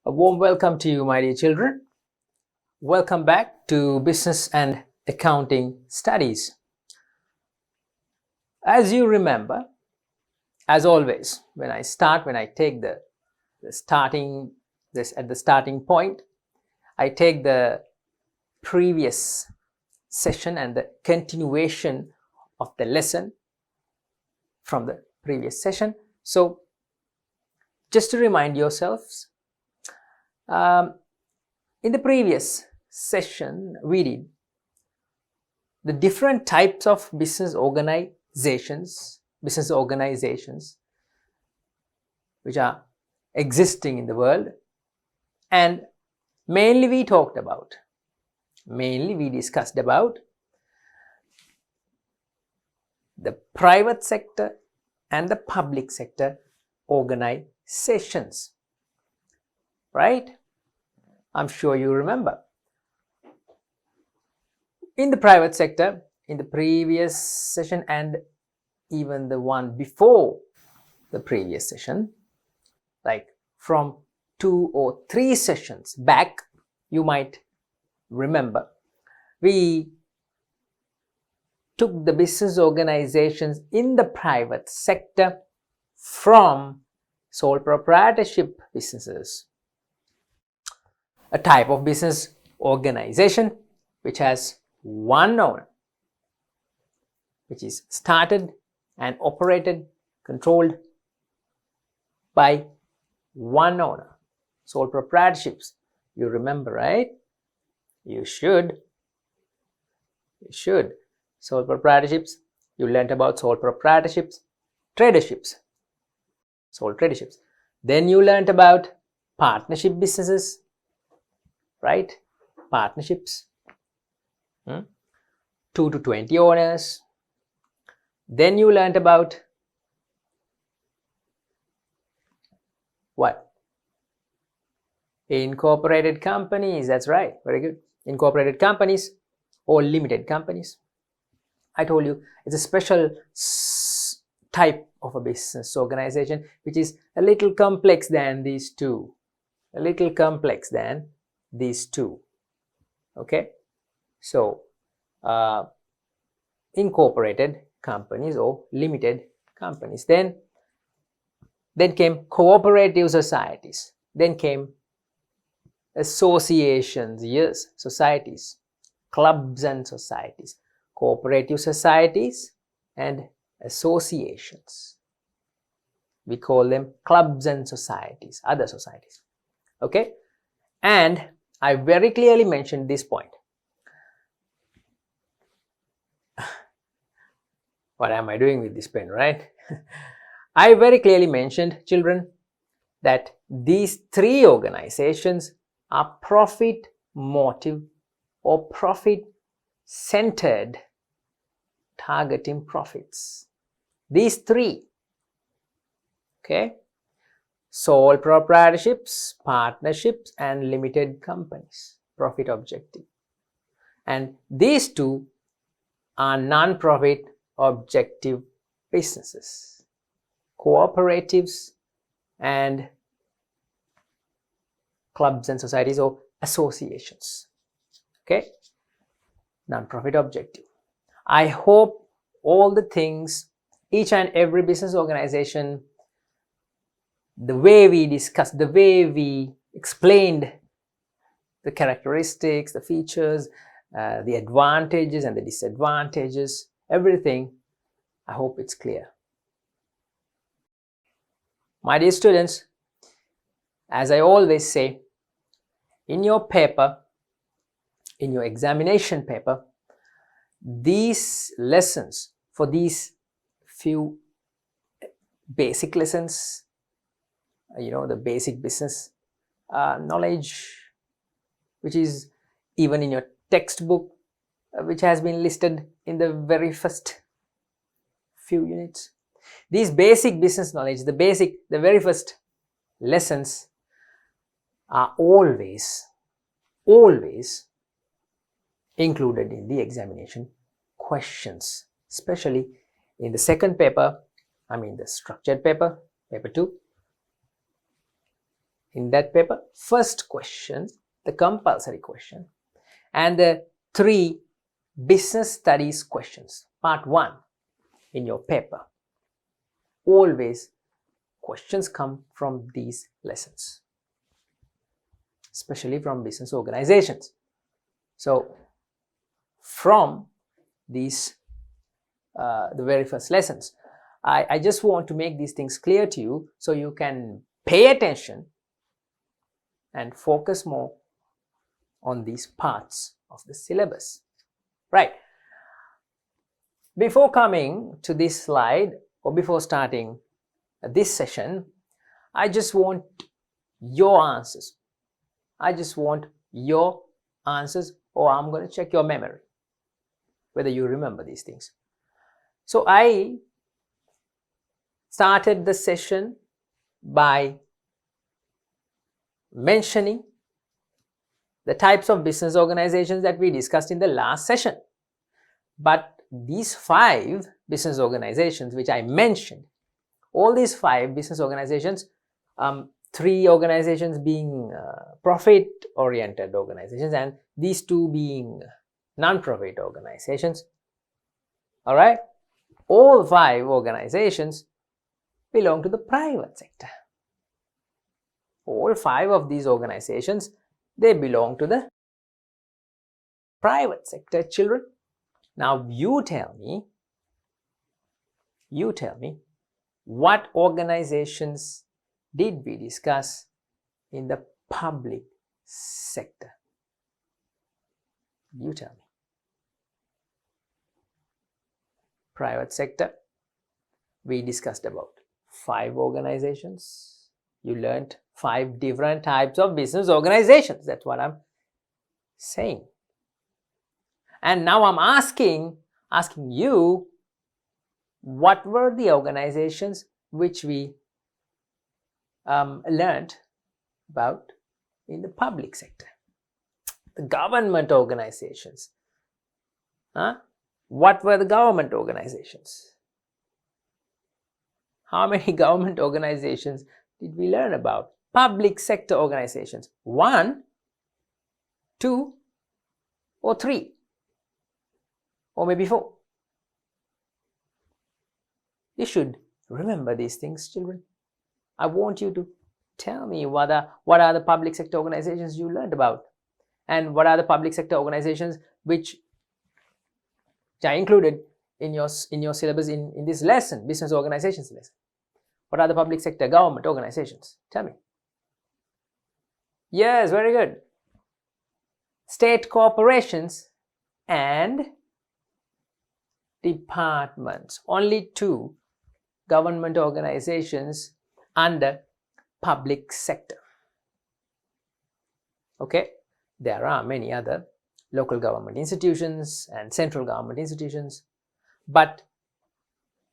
A warm welcome to you, my dear children. Welcome back to Business and Accounting Studies. As you remember, as always, when I take the starting point, I take the previous session and the continuation of the lesson from the previous session. So just to remind yourselves, in the previous session we did the different types of business organizations which are existing in the world, and mainly we discussed about the private sector and the public sector organizations, right? I'm sure you remember. In the private sector, in the previous session and even the one before the previous session, like from 2 or 3 sessions back, you might remember, we took the business organizations in the private sector from sole proprietorship businesses, a type of business organization which has one owner, which is started and operated, controlled by one owner. Sole proprietorships, you remember, right? You should. Sole proprietorships, you learnt about sole proprietorships, sole traderships. Then you learnt about partnership businesses, right? Partnerships, 2 to 20 owners. Then you learnt about what? Incorporated companies. That's right, very good. Incorporated companies or limited companies. I told you it's a special type of a business organization which is a little complex than these two. Okay, so incorporated companies or limited companies. Then came cooperative societies. Then came associations, yes, societies, clubs and societies, cooperative societies and associations. We call them clubs and societies, other societies. Okay, and I very clearly mentioned this point. What am I doing with this pen, right? I very clearly mentioned, children, that these 3 organizations are profit motive or profit centered, targeting profits. These 3, okay? Sole proprietorships, partnerships and limited companies, profit objective. And these 2 are non-profit objective businesses, cooperatives and clubs and societies or associations. Okay, non-profit objective. I hope all the things, each and every business organization, the way we discussed, the way we explained the characteristics, the features, the advantages and the disadvantages, everything, I hope it's clear. My dear students, as I always say, in your paper, in your examination paper, these lessons, for these few basic lessons, the basic business knowledge, which is even in your textbook, which has been listed in the very first few units. These basic business knowledge, the very first lessons are always included in the examination questions, especially in the second paper, the structured paper, paper 2, in that paper, first question, the compulsory question, and the 3 business studies questions, part 1 in your paper. Always questions come from these lessons, especially from business organizations. So from these the very first lessons, I just want to make these things clear to you so you can pay attention and focus more on these parts of the syllabus. Right. Before coming to this slide, or before starting this session, I just want your answers. I just want your answers, or I'm going to check your memory, whether you remember these things. So I started the session by mentioning the types of business organizations that we discussed in the last session. But these 5 business organizations which I mentioned, all these 5 business organizations, 3 organizations being profit-oriented organizations and these 2 being non-profit organizations. All right, all 5 organizations belong to the private sector. All 5 of these organizations, they belong to the private sector, children. Now you tell me what organizations did we discuss in the public sector? You tell me. Private sector, we discussed about 5 organizations. You learned 5 different types of business organizations. That's what I'm saying. And now I'm asking you, what were the organizations which we learned about in the public sector? The government organizations. What were the government organizations? How many government organizations did we learn about? Public sector organizations. 1, 2, or 3, or maybe 4. You should remember these things, children. I want you to tell me what are the public sector organizations you learned about, and what are the public sector organizations which are included in your syllabus in this lesson, business organizations lesson. What are the public sector government organizations? Tell me. Yes, very good. State corporations and departments. Only 2 government organizations under public sector. Okay, there are many other local government institutions and central government institutions, but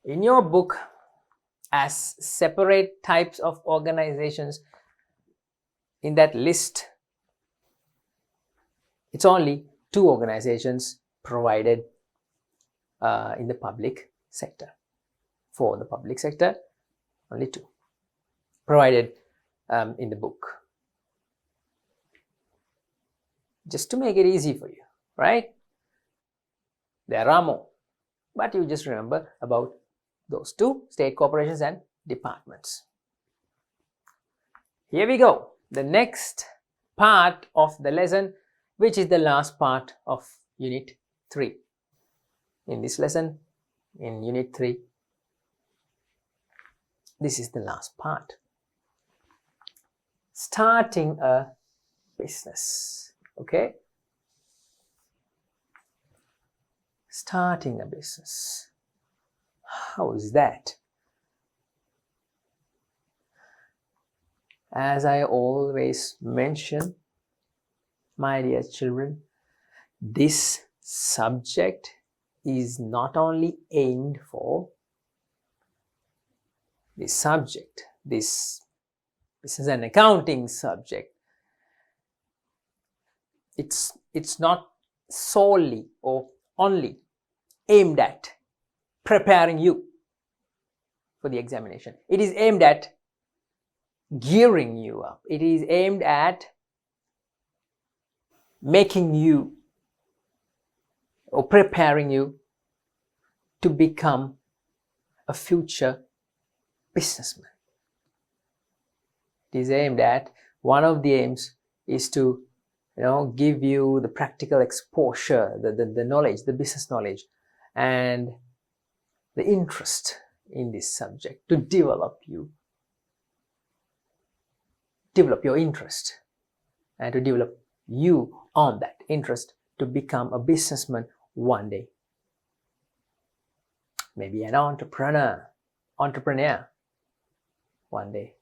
in your book, as separate types of organizations in that list, it's only 2 organizations provided in the public sector. For the public sector, only 2 provided in the book. Just to make it easy for you, right? There are more, but you just remember about those 2, state corporations and departments. Here we go. The next part of the lesson, which is the last part of Unit 3. In this lesson, in Unit 3, this is the last part. Starting a business. Okay? Starting a business. How is that? As I always mention, my dear children, this subject is not only aimed for this subject, this business and accounting subject. It's not solely or only aimed at preparing you for the examination. It is aimed at gearing you up. It is aimed at making you or preparing you to become a future businessman. It is aimed at, one of the aims is to give you the practical exposure, the knowledge, the business knowledge, and the interest in this subject, to develop your interest, and to develop you on that interest to become a businessman one day. Maybe an entrepreneur one day,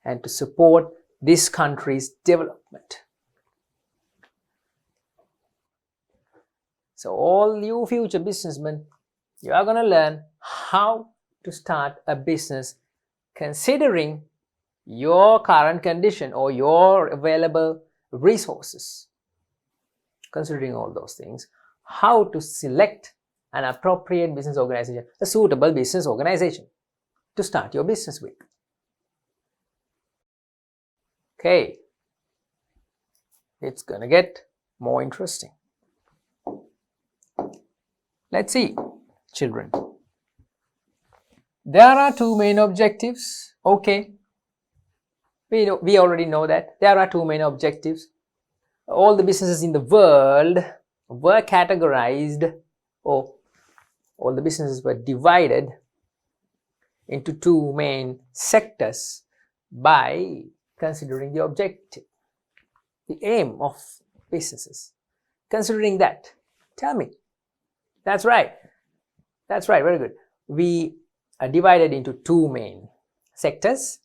and to support this country's development. So all you future businessmen, you are going to learn how to start a business considering your current condition or your available resources. Considering all those things, how to select an appropriate business organization, a suitable business organization to start your business with. Okay, it's gonna get more interesting. Let's see, children. There are two main objectives. Okay, we already know that there are two main objectives. All the businesses in the world were categorized, or all the businesses were divided into two main sectors by considering the objective, the aim of businesses. Considering that, tell me. That's right, very good. We are divided into two main sectors: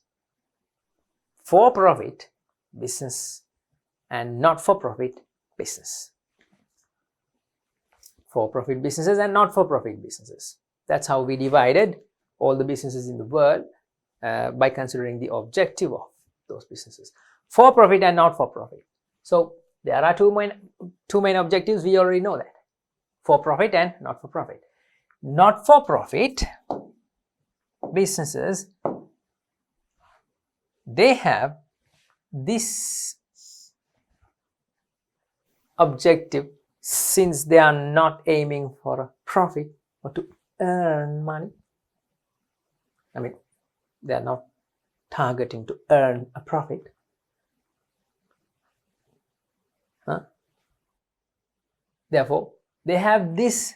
for-profit business and not-for-profit business. For-profit businesses and not-for-profit businesses. That's how we divided all the businesses in the world by considering the objective of those businesses. For-profit and not-for-profit. So there are two main objectives. We already know that. For-profit and not-for-profit. Not-for-profit businesses, they have this objective, since they are not aiming for a profit or to earn money. I mean, they are not targeting to earn a profit. Therefore, they have this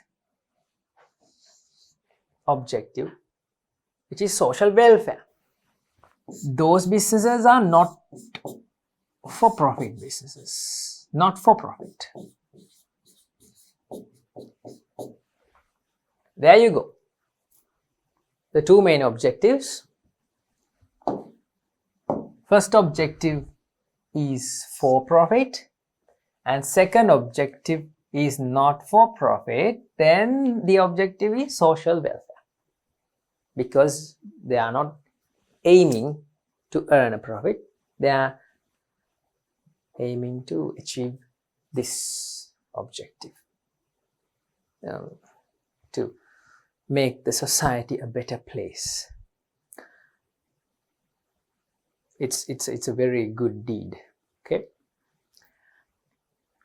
objective, which is social welfare. Those businesses are not for-profit businesses, not for profit. There you go. The two main objectives. First objective is for profit, and second objective is not for profit. Then the objective is social welfare, because they are not aiming to earn a profit. They are aiming to achieve this objective, to make the society a better place. It's a very good deed. Okay,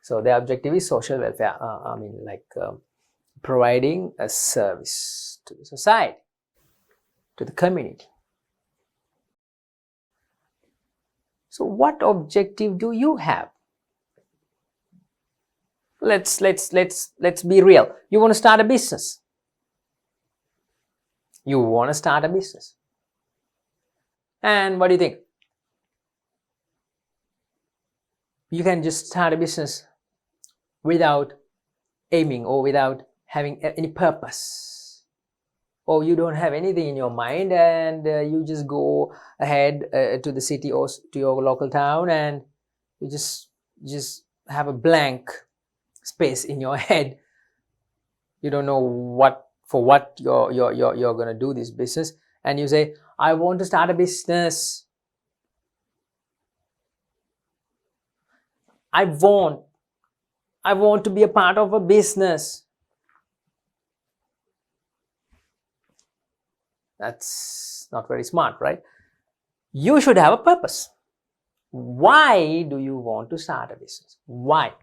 so the objective is social welfare. Providing a service to the society, to the community. So what objective do you have? Let's be real. You want to start a business. And what do you think? You can just start a business without aiming or without having any purpose, or you don't have anything in your mind, and you just go ahead to the city or to your local town, and you just have a blank space in your head. You don't know what you're gonna do this business, and you say, I want to start a business. I want to be a part of a business. That's not very smart, right? You should have a purpose. Why do you want to start a business? Why?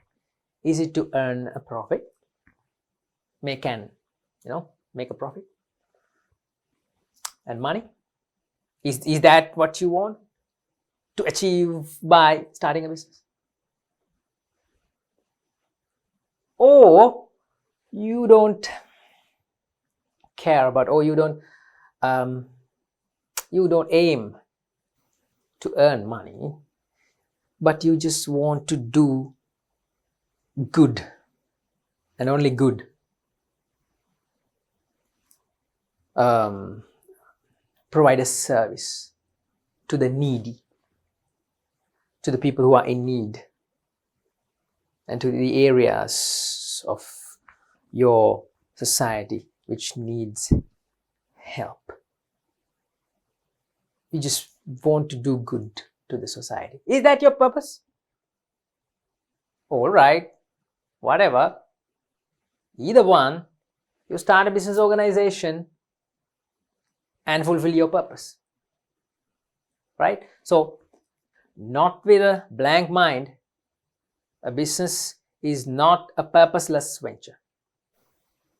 Is it to earn a profit? Make a profit and money? Is that what you want to achieve by starting a business? Or you don't care about, or you don't aim to earn money, but you just want to do good and only good. Provide a service to the needy, to the people who are in need, and to the areas of your society which needs help. You just want to do good to the society. Is that your purpose? All right, whatever. Either one, you start a business organization and fulfill your purpose, right? So, not with a blank mind, a business is not a purposeless venture.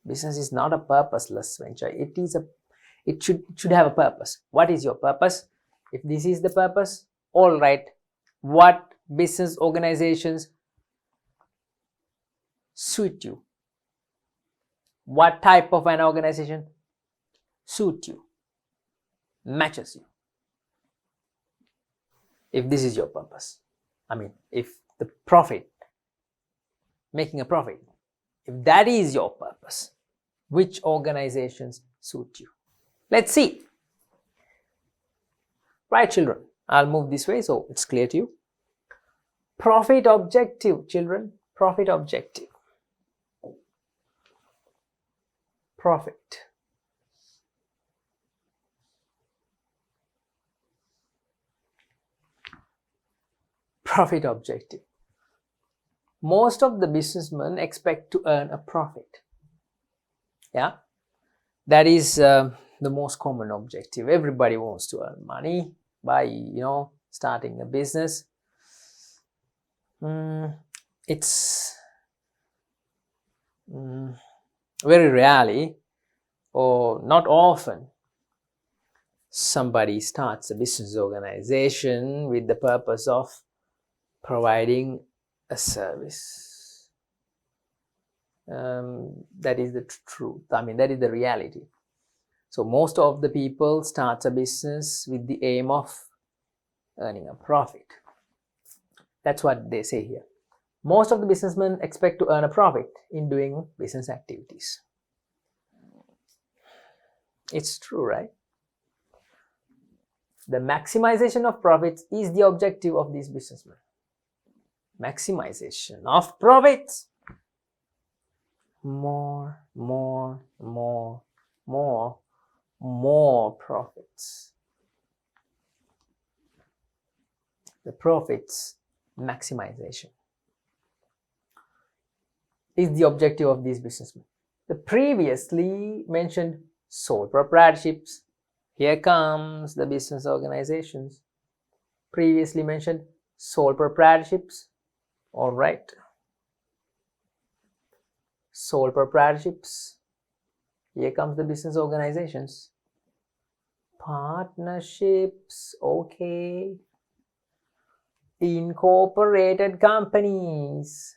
Business is not a purposeless venture. It should have a purpose. What is your purpose? If this is the purpose, all right. What business organizations suit you? What type of an organization suit you, matches you? If this is your purpose, if the profit, making a profit, if that is your purpose, which organizations suit you? Let's see. Right, children, I'll move this way so it's clear to you. Profit objective, children. Profit objective. Profit. Profit objective. Most of the businessmen expect to earn a profit. Yeah, that is the most common objective. Everybody wants to earn money by starting a business. It's very rarely, or not often, somebody starts a business organization with the purpose of providing a service. That is the truth. That is the reality. So most of the people start a business with the aim of earning a profit. That's what they say here. Most of the businessmen expect to earn a profit in doing business activities. It's true, right? The maximization of profits is the objective of these businessmen. Maximization of profits. More profits. The profits maximization is the objective of these businessmen. The previously mentioned sole proprietorships. Here comes the business organizations. Previously mentioned sole proprietorships. All right. Sole proprietorships. Here comes the business organizations. Partnerships. Okay. Incorporated companies.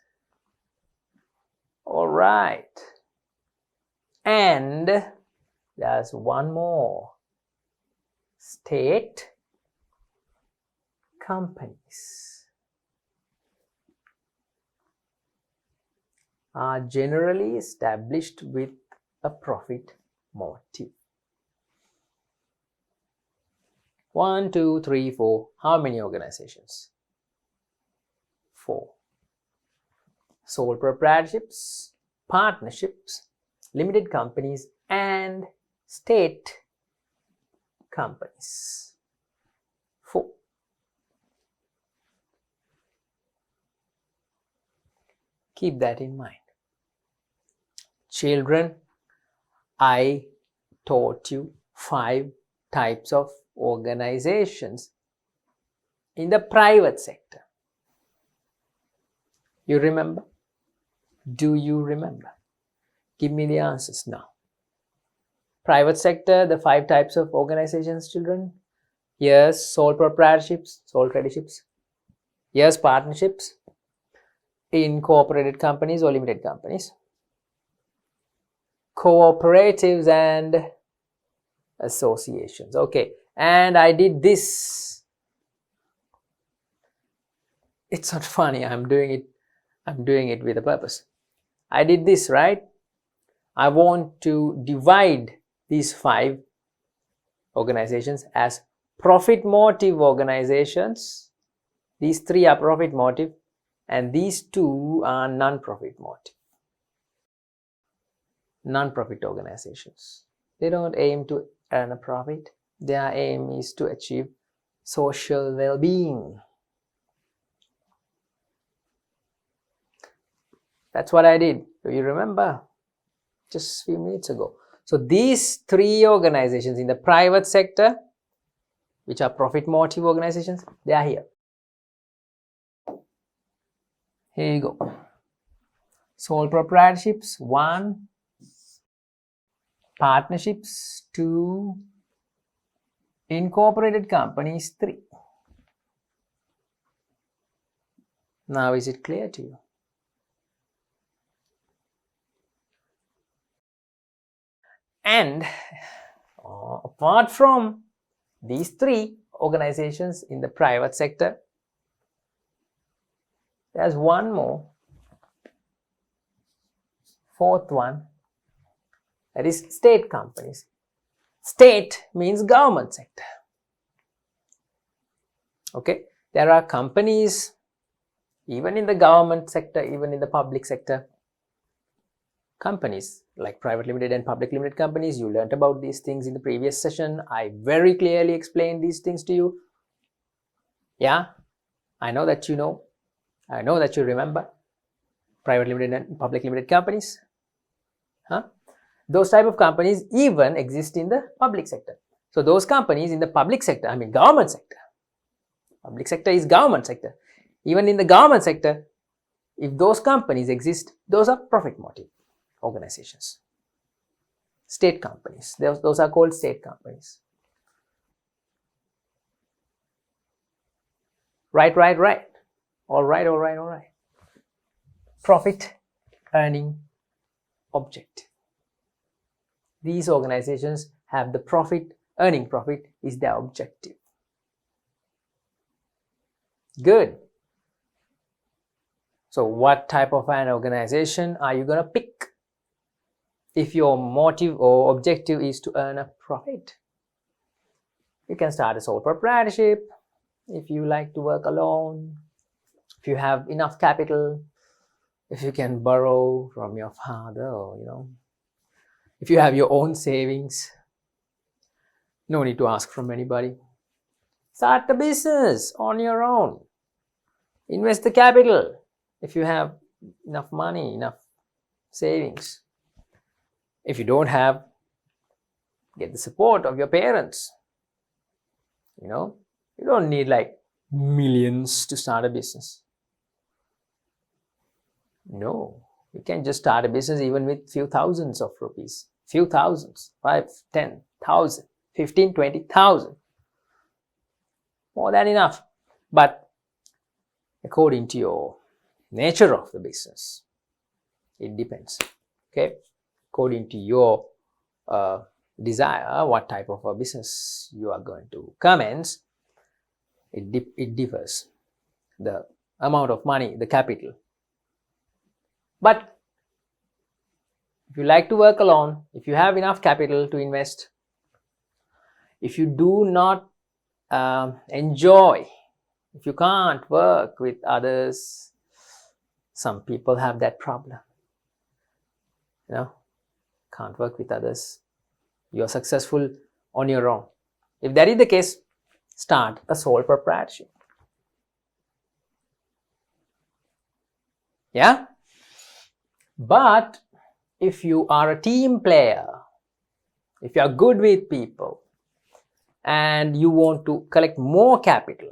All right. And there's one more. State companies are generally established with a profit motive. 1, 2, 3, 4. How many organizations? 4. Sole proprietorships, partnerships, limited companies, and state companies. 4. Keep that in mind. Children, I taught you 5 types of organizations in the private sector? You remember? Do you remember? Give me the answers now. Private sector, the 5 types of organizations, children. Yes, sole proprietorships, sole traderships. Yes, partnerships, incorporated companies or limited companies, cooperatives and associations. Okay, and I did this. It's not funny, I'm doing it with a purpose. I did this, right? I want to divide these 5 organizations as profit motive organizations. These 3 are profit motive and these 2 are non-profit motive. Non-profit organizations. They don't aim to earn a profit. Their aim is to achieve social well-being. That's what I did. Do you remember? Just a few minutes ago. So these 3 organizations in the private sector, which are profit motive organizations, they are here. Here you go. Sole proprietorships, 1. Partnerships, 2. Incorporated companies, 3. Now is it clear to you? And apart from these 3 organizations in the private sector, there's one more, 4th one, that is state companies. State means government sector. Okay, there are companies even in the government sector, even in the public sector. Companies like private limited and public limited companies, you learnt about these things in the previous session. I very clearly explained these things to you. Yeah, I know that you know. I know that you remember private limited and public limited companies. Those type of companies even exist in the public sector. So those companies in the public sector, I mean government sector. Public sector is government sector. Even in the government sector, if those companies exist, those are profit motive organizations. State companies, those are called state companies. Right. All right. Profit earning objective. These organizations have the profit, earning profit is their objective. Good. So what type of an organization are you going to pick if your motive or objective is to earn a profit? You can start a sole proprietorship if you like to work alone, if you have enough capital, if you can borrow from your father, or if you have your own savings, no need to ask from anybody. Start a business on your own. Invest the capital if you have enough money, enough savings. If you don't have, get the support of your parents. You don't need like millions to start a business. No, you can just start a business even with few thousands of rupees. Few thousands, 5, 10,000, 15, 20,000. More than enough. But according to your nature of the business, it depends. Okay, according to your desire, what type of a business you are going to commence, it differs. The amount of money, the capital. But if you like to work alone, if you have enough capital to invest, if you do not enjoy, if you can't work with others, some people have that problem. Can't work with others. You are successful on your own. If that is the case, start a sole proprietorship. Yeah? But if you are a team player, if you are good with people and you want to collect more capital,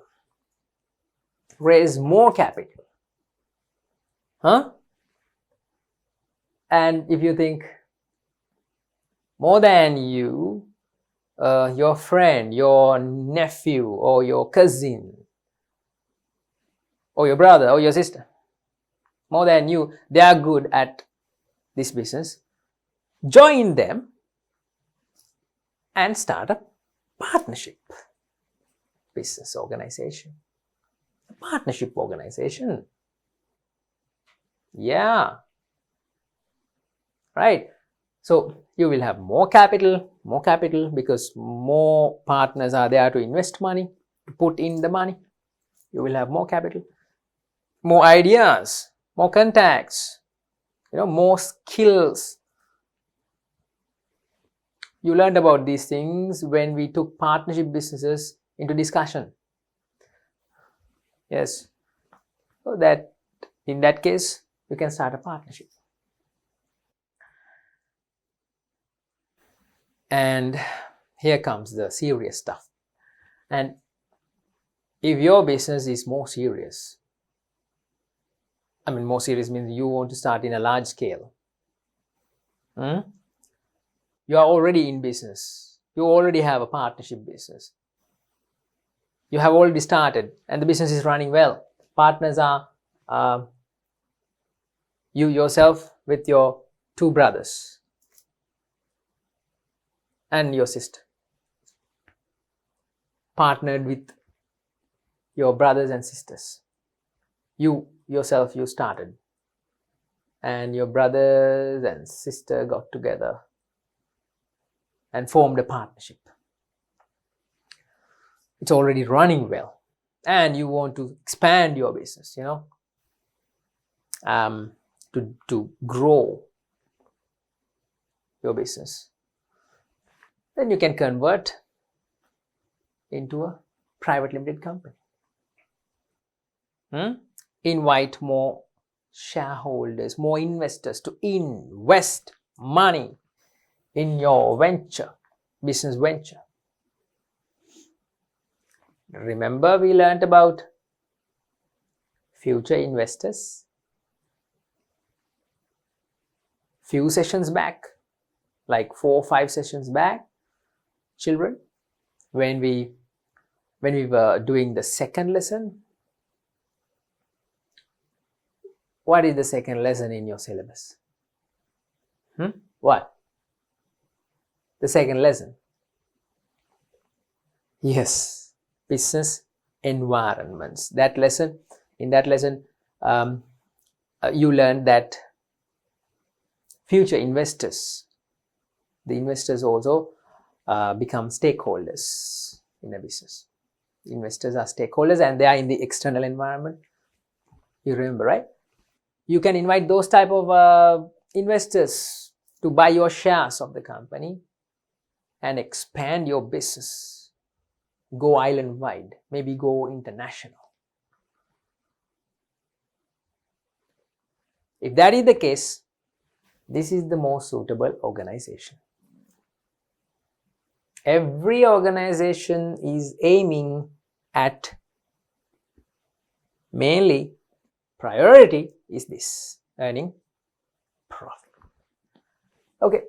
raise more capital. And if you think more than you, your friend, your nephew, or your cousin, or your brother, or your sister, more than you, they are good at this business, join them and start a partnership business organization, a partnership organization. Yeah, right. So you will have more capital because more partners are there to invest money, to put in the money. You will have more capital, more ideas, more contacts, more skills. You learned about these things when we took partnership businesses into discussion. Yes. So that in that case, you can start a partnership. And here comes the serious stuff. And if your business is more serious, more serious means you want to start in a large scale. You are already in business. You already have a partnership business. You have already started and the business is running well. Partners are you yourself with your 2 brothers and your sister. Partnered with your brothers and sisters. You yourself, you started. And your brothers and sister got together and formed a partnership. It's already running well. And you want to expand your business, to grow your business. Then you can convert into a private limited company. Invite more shareholders, more investors to invest money in your business venture. Remember we learned about future investors few sessions back, like 4 or 5 sessions back, children, when we were doing the second lesson. What is the second lesson in your syllabus? What? The second lesson? Yes, business environments. In that lesson, you learned that future investors, the investors also become stakeholders in a business. Investors are stakeholders and they are in the external environment. You remember, right? You can invite those type of investors to buy your shares of the company and expand your business. Go island wide, maybe go international. If that is the case, this is the most suitable organization. Every organization is aiming at, mainly priority is this, earning profit. Okay.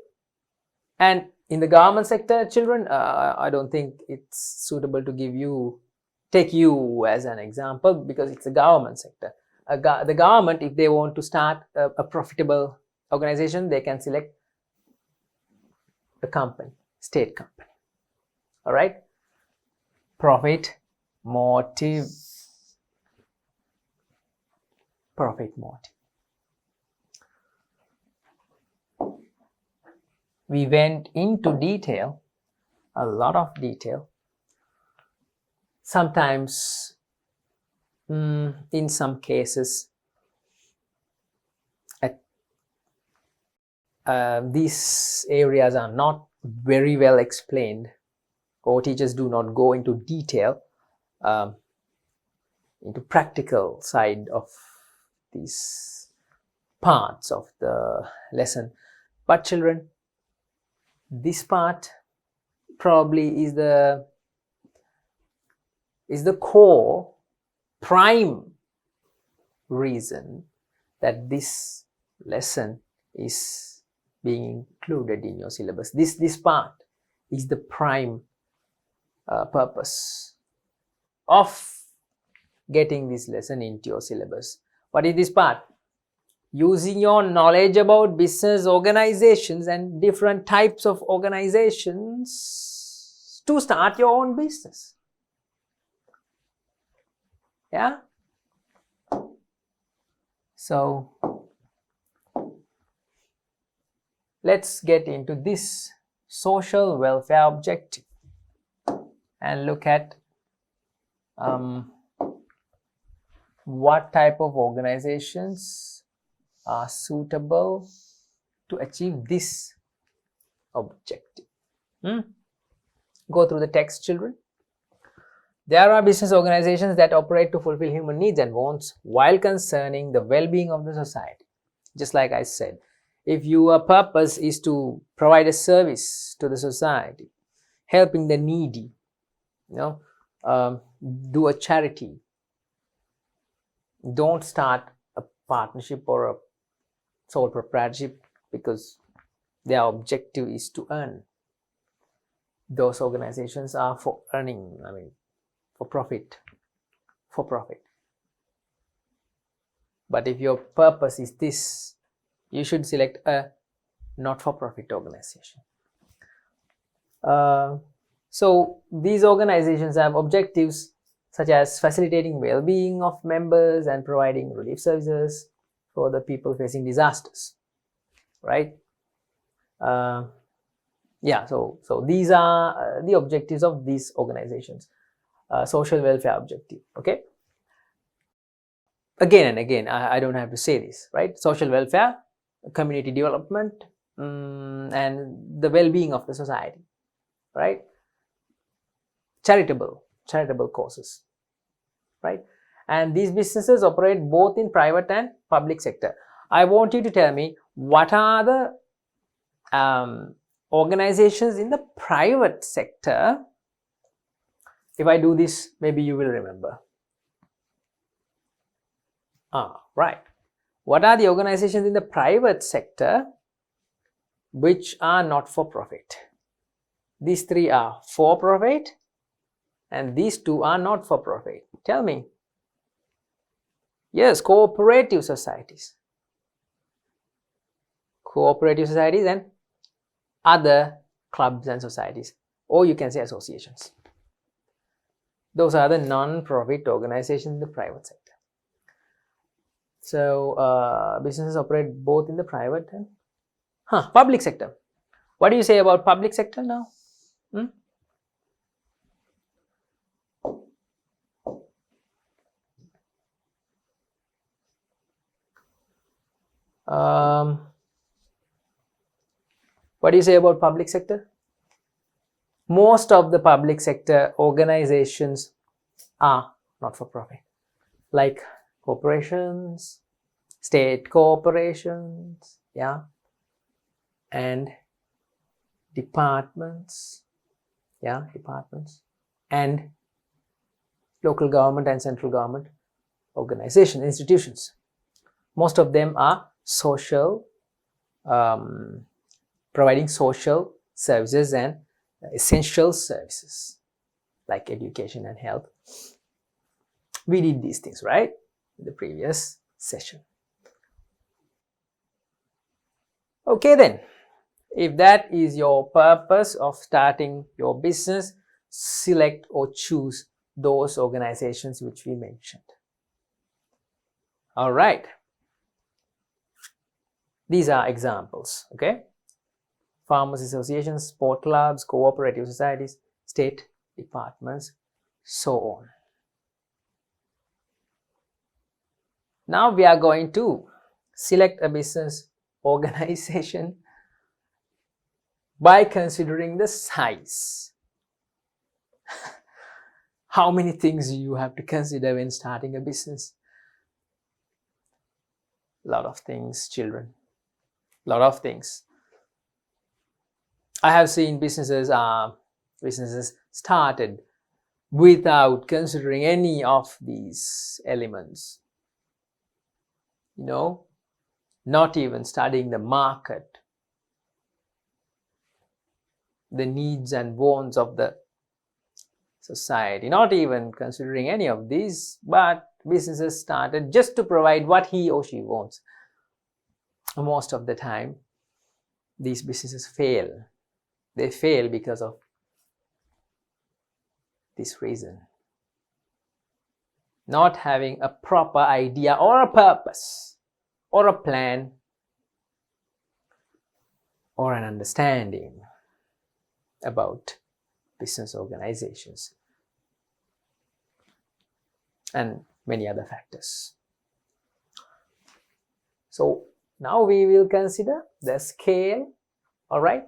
And in the government sector, children, I don't think it's suitable to take you as an example because it's a government sector. The government, if they want to start a profitable organization, they can select a company, state company. All right. Profit motive. We went into detail, a lot of detail. Sometimes, in some cases, these areas are not very well explained, or teachers do not go into detail, into practical side of these parts of the lesson. But children, this part probably is the core prime reason that this lesson is being included in your syllabus. This part is the prime purpose of getting this lesson into your syllabus. What is this part? Using your knowledge about business organizations and different types of organizations to start your own business. Yeah? So let's get into this social welfare objective and look at what type of organizations are suitable to achieve this objective. Go through the text, children. There are business organizations that operate to fulfill human needs and wants while concerning the well-being of the society. Just like I said, if your purpose is to provide a service to the society, helping the needy, do a charity, don't start a partnership or a sole proprietorship because their objective is to earn. Those organizations are for earning, for profit. But if your purpose is this, you should select a not-for-profit organization. So these organizations have objectives such as facilitating well-being of members and providing relief services for the people facing disasters, right? So these are the objectives of these organizations. Social welfare objective, okay? Again and again, I don't have to say this, right? Social welfare, community development, and the well-being of the society, right? Charitable causes, right? And these businesses operate both in private and public sector. I want you to tell me what are the organizations in the private sector. If I do this, maybe you will remember. Right. What are the organizations in the private sector which are not for profit? These three are for profit and these two are not for profit. Tell me. Yes, cooperative societies. Cooperative societies and other clubs and societies, or you can say associations. Those are the non-profit organizations in the private sector. So businesses operate both in the private and public sector. What do you say about public sector now? What do you say about public sector? Most of the public sector organizations are not for profit, like corporations, state corporations, and departments, and local government and central government organizations, institutions. Most of them are social, providing social services and essential services like education and health. We did these things, right, in the previous session. Okay then, if that is your purpose of starting your business, select or choose those organizations which we mentioned. All right. These are examples, okay? Farmers associations, sport clubs, cooperative societies, state departments, so on. Now we are going to select a business organization by considering the size. How many things you have to consider when starting a business? A lot of things, children. A lot of things. I have seen businesses started without considering any of these elements. Not even studying the market, the needs and wants of the society, not even considering any of these, but businesses started just to provide what he or she wants. Most of the time, these businesses fail. They fail because of this reason. Not having a proper idea or a purpose or a plan or an understanding about business organizations and many other factors. So now we will consider the scale. All right,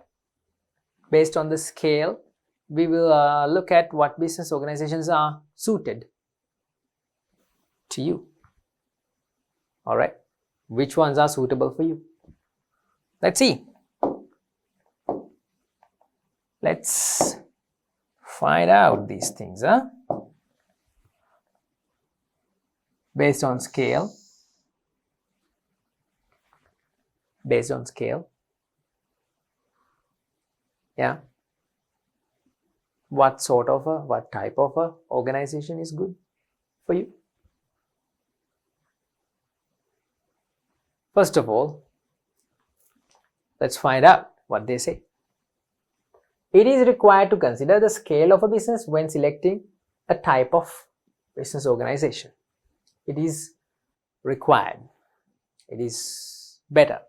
based on the scale, we will look at what business organizations are suited to you. All right, which ones are suitable for you? Let's see. Let's find out these things, based on scale. Based on scale, yeah, what type of a organization is good for you? First of all, let's find out what they say. It is required to consider the scale of a business when selecting a type of business organization. It is required. It is better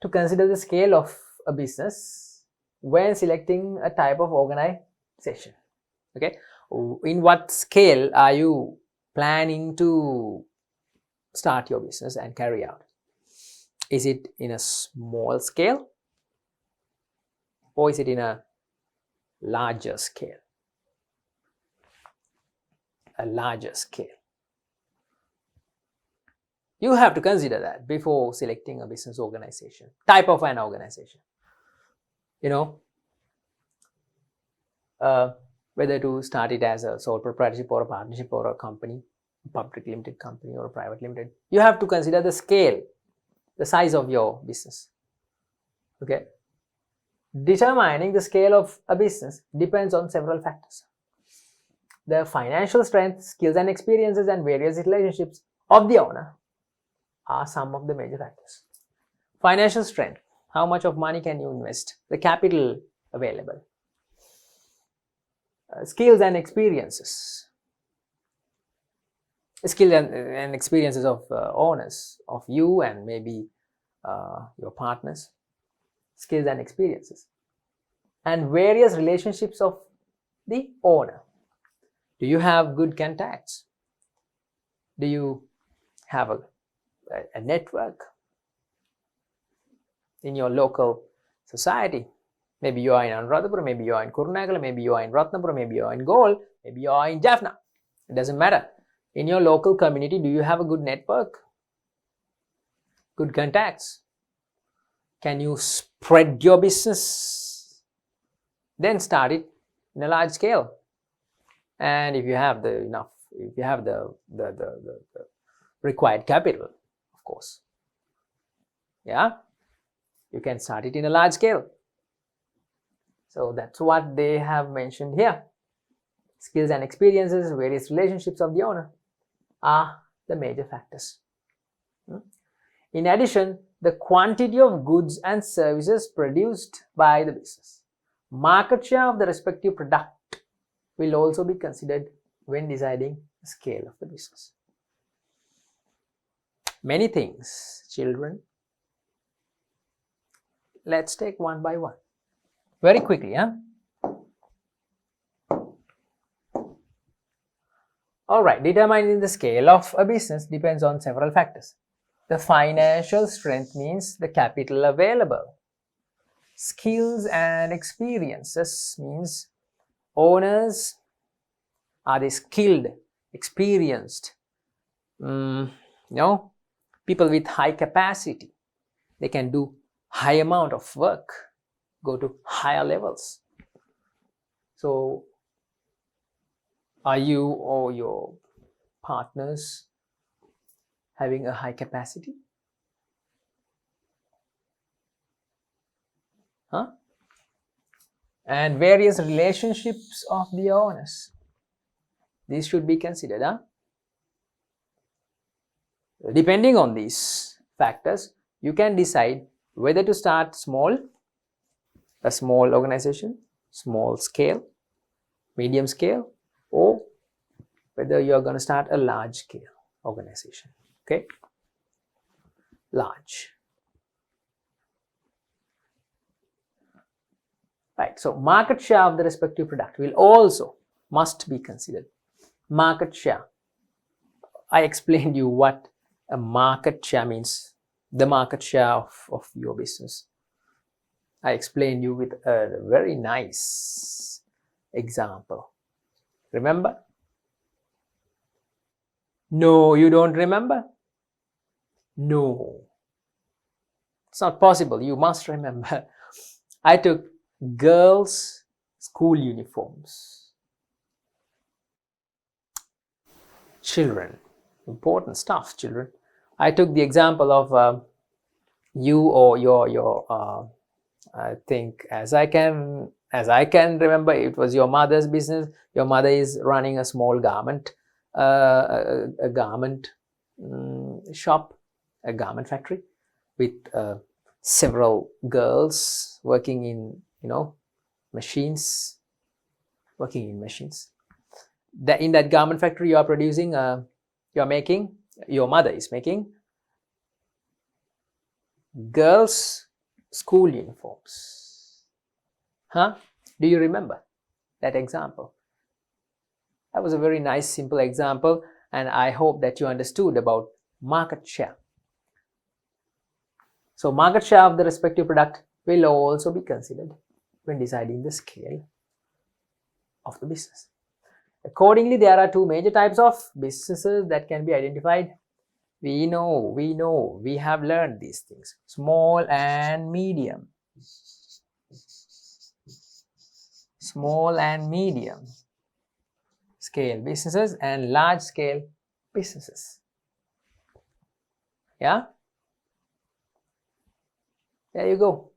to consider the scale of a business when selecting a type of organization. Okay, in what scale are you planning to start your business and carry out? Is it in a small scale or is it in a larger scale? A larger scale. You have to consider that before selecting a business organization, type of an organization. Whether to start it as a sole proprietorship or a partnership or a company, public limited company or a private limited. You have to consider the scale, the size of your business. Okay. Determining the scale of a business depends on several factors. The financial strength, skills and experiences, and various relationships of the owner are some of the major factors. Financial strength. How much of money can you invest? The capital available. Skills and experiences. Skills and experiences of owners, of you and maybe your partners. Skills and experiences. And various relationships of the owner. Do you have good contacts? Do you have a network in your local society? Maybe you are in Anuradhapura, maybe you are in Kurunegala, maybe you are in Ratnapura, maybe you are in Galle, maybe you are in Jaffna. It doesn't matter. In your local community, do you have a good network? Good contacts? Can you spread your business? Then start it in a large scale. And if you have the required capital, of course, yeah, you can start it in a large scale. So that's what they have mentioned here. Skills and experiences, various relationships of the owner are the major factors. In addition, the quantity of goods and services produced by the business, market share of the respective product will also be considered when deciding the scale of the business. Many things, children. Let's take one by one. Very quickly, huh? Alright, determining the scale of a business depends on several factors. The financial strength means the capital available. Skills and experiences means owners, are they skilled, experienced, people with high capacity. They can do high amount of work, go to higher levels. So Are you or your partners having a high capacity? Huh? And various relationships of the owners. These should be considered. Huh? Depending on these factors, you can decide whether to start a small organization, small scale, medium scale, or whether you are going to start a large scale organization. Okay, large. Right, so market share of the respective product will also must be considered. Market share. I explained you what a market share means, the market share of your business. I explained you with a very nice example. Remember? No, you don't remember? No. It's not possible. You must remember. I took girls' school uniforms. Children. Important stuff, children. I took the example of you or your I think as I can remember, it was your mother's business. Your mother is running a small garment, a garment shop, a garment factory with several girls working in machines, working in machines. In that garment factory, you are producing, your mother is making girls' school uniforms. Huh? Do you remember that example? That was a very nice, simple example, and I hope that you understood about market share. So market share of the respective product will also be considered when deciding the scale of the business. Accordingly, there are two major types of businesses that can be identified. We know, we have learned these things. Small and medium. Small and medium scale businesses and large scale businesses. Yeah? There you go.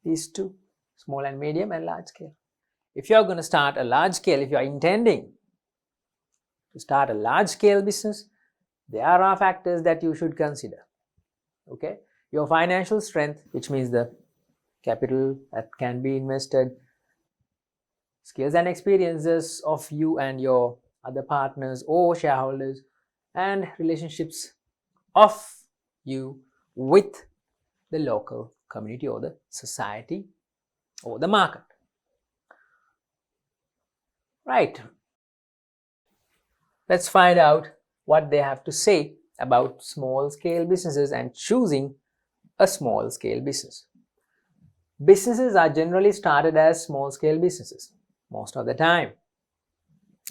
These two, small and medium and large scale. If you're going to start a large scale, if you're intending to start a large scale business, there are factors that you should consider. Okay, your financial strength, which means the capital that can be invested, skills and experiences of you and your other partners or shareholders, and relationships of you with the local community or the society or the market. Right. Let's find out what they have to say about small scale businesses and choosing a small scale business. Businesses are generally started as small scale businesses most of the time.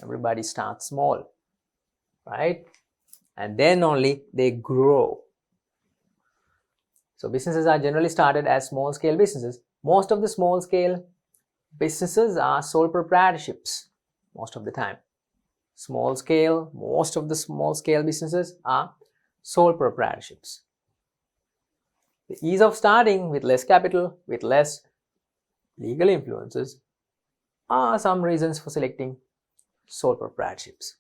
Everybody starts small, right? And then only they grow. So businesses are generally started as small scale businesses. Most of the small scale businesses are sole proprietorships most of the time. Most of the small scale businesses are sole proprietorships. The ease of starting with less capital, with less legal influences are some reasons for selecting sole proprietorships.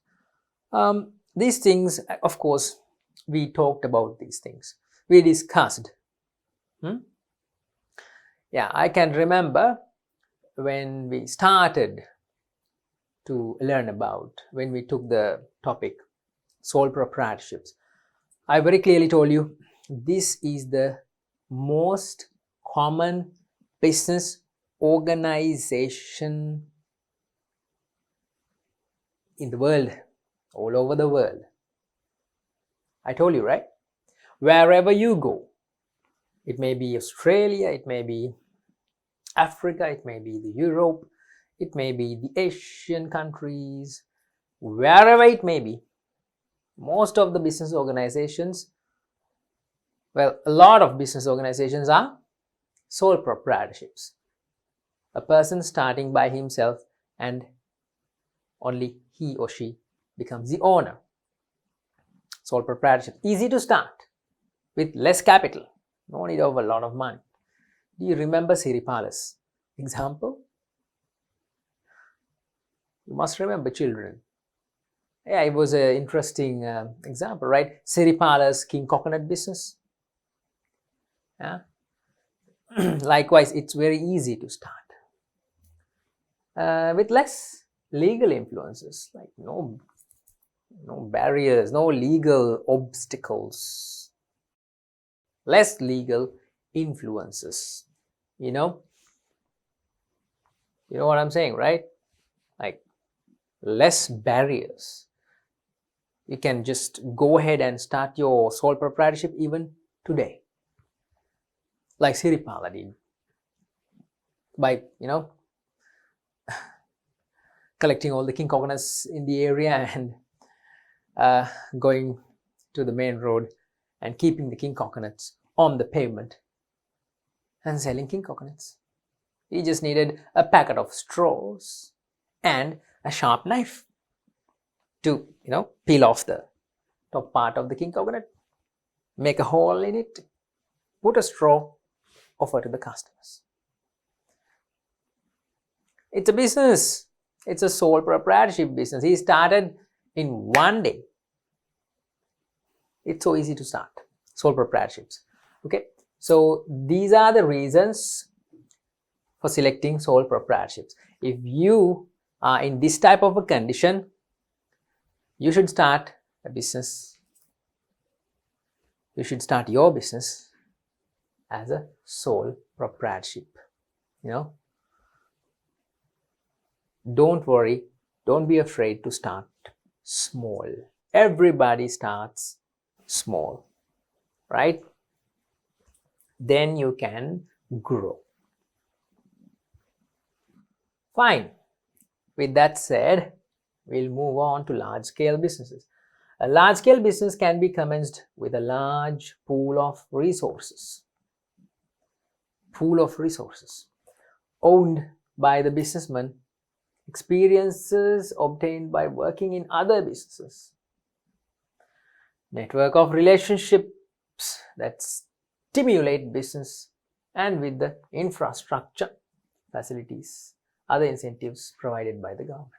These things, of course, we talked about these things. We discussed. Yeah, I can remember when we started to learn about, when we took the topic sole proprietorships, I very clearly told you this is the most common business organization in the world, all over the world. I told you, right? Wherever you go, it may be Australia, it may be Africa, it may be the Europe, it may be the Asian countries, wherever it may be, most of the business organizations, well, a lot of business organizations are sole proprietorships. A person starting by himself and only he or she becomes the owner. Sole proprietorship, easy to start with less capital, no need of a lot of money. Do you remember Siripala's example? You must remember, children. Yeah, it was an interesting example, right? Siripala's king coconut business. Yeah. Likewise, it's very easy to start with less legal influences, like no barriers, no legal obstacles, less legal influences. You know what I'm saying, right? Like less barriers. You can just go ahead and start your sole proprietorship even today, like Siripala did, by collecting all the king coconuts in the area and going to the main road and keeping the king coconuts on the pavement and selling king coconuts. He just needed a packet of straws and a sharp knife to peel off the top part of the king coconut, make a hole in it, put a straw, offer to the customers. It's a business. It's a sole proprietorship business. He started in one day. It's so easy to start sole proprietorships. Okay, so these are the reasons for selecting sole proprietorships. If you are in this type of a condition, you should start a business. You should start your business as a sole proprietorship. Don't worry, don't be afraid to start small. Everybody starts small, right? Then you can grow. Fine. With that said, we'll move on to large-scale businesses. A large-scale business can be commenced with a large pool of resources. Owned by the businessman, experiences obtained by working in other businesses, network of relationships that stimulate business, and with the infrastructure, facilities, other incentives provided by the government.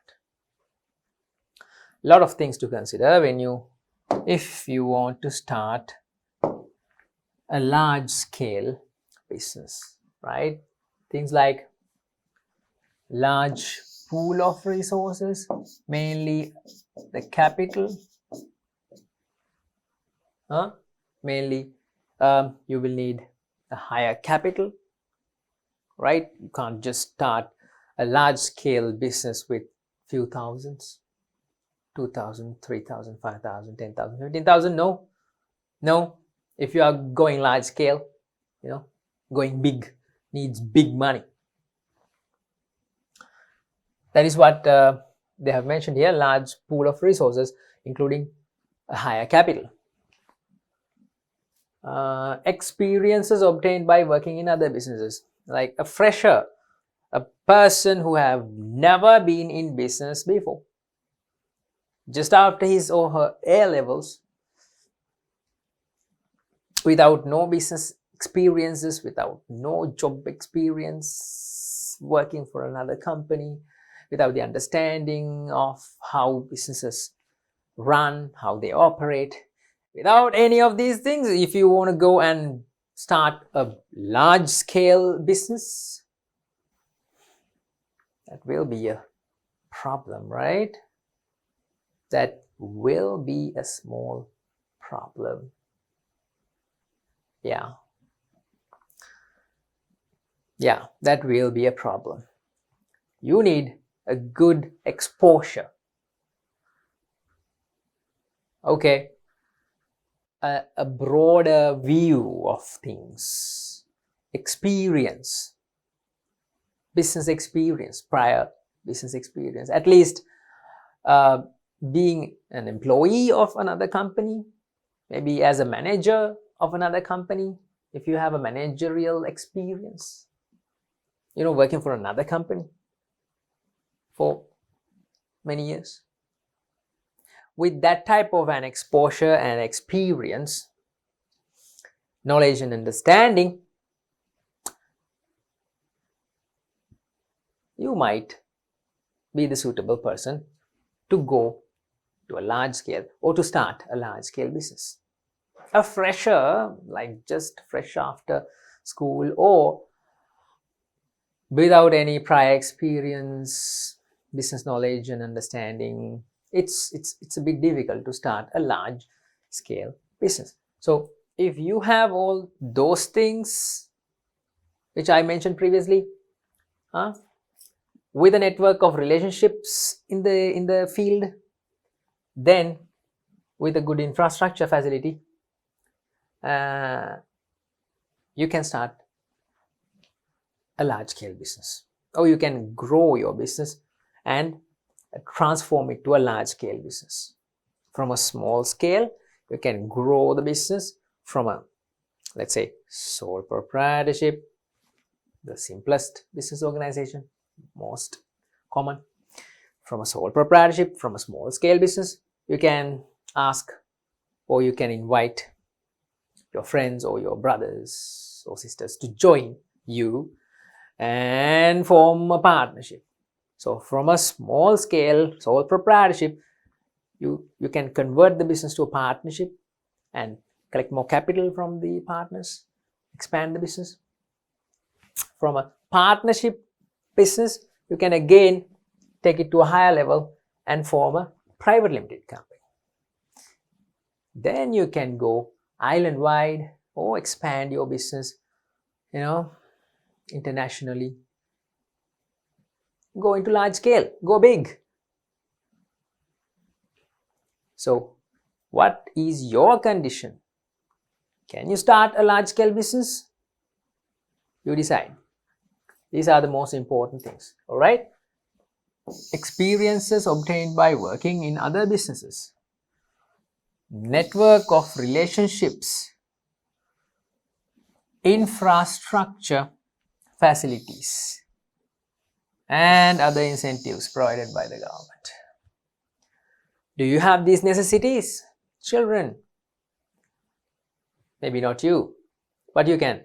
A lot of things to consider if you want to start a large scale business, right? Things like large pool of resources, mainly the capital. Mainly you will need a higher capital, right? You can't just start a large scale business with few thousands, 2,000, 3,000, 5,000, 10,000, 15,000. No. If you are going large scale, going big, needs big money. That is what they have mentioned here, large pool of resources, including a higher capital. Experiences obtained by working in other businesses, like a fresher, a person who have never been in business before, just after his or her A-levels, without no business experiences, without no job experience, working for another company, without the understanding of how businesses run, how they operate, without any of these things. If you want to go and start a large scale business, that will be a problem, right? That will be a small problem. Yeah, that will be a problem. You need a good exposure. Okay, a broader view of things, experience, business experience, prior business experience, at least being an employee of another company, maybe as a manager of another company, if you have a managerial experience, working for another company for many years. With that type of an exposure and experience, knowledge and understanding, you might be the suitable person to go to a large scale or to start a large scale business. A fresher, like just fresh after school or without any prior experience, business knowledge and understanding, it's a bit difficult to start a large scale business. So if you have all those things which I mentioned previously, with a network of relationships in the field, then with a good infrastructure facility, you can start a large scale business, or you can grow your business and transform it to a large scale business. From a small scale, you can grow the business from a, let's say, sole proprietorship, the simplest business organization, most common. From a sole proprietorship, from a small scale business, you can ask or you can invite your friends or your brothers or sisters to join you and form a partnership. So from a small scale sole proprietorship, you can convert the business to a partnership and collect more capital from the partners, expand the business. From a partnership business, you can again take it to a higher level and form a private limited company. Then you can go island wide or expand your business, internationally. Go into large scale, go big. So what is your condition? Can you start a large scale business? You decide. These are the most important things. All right. Experiences obtained by working in other businesses, network of relationships, infrastructure, facilities, and other incentives provided by the government. Do you have these necessities, children? Maybe not you, but you can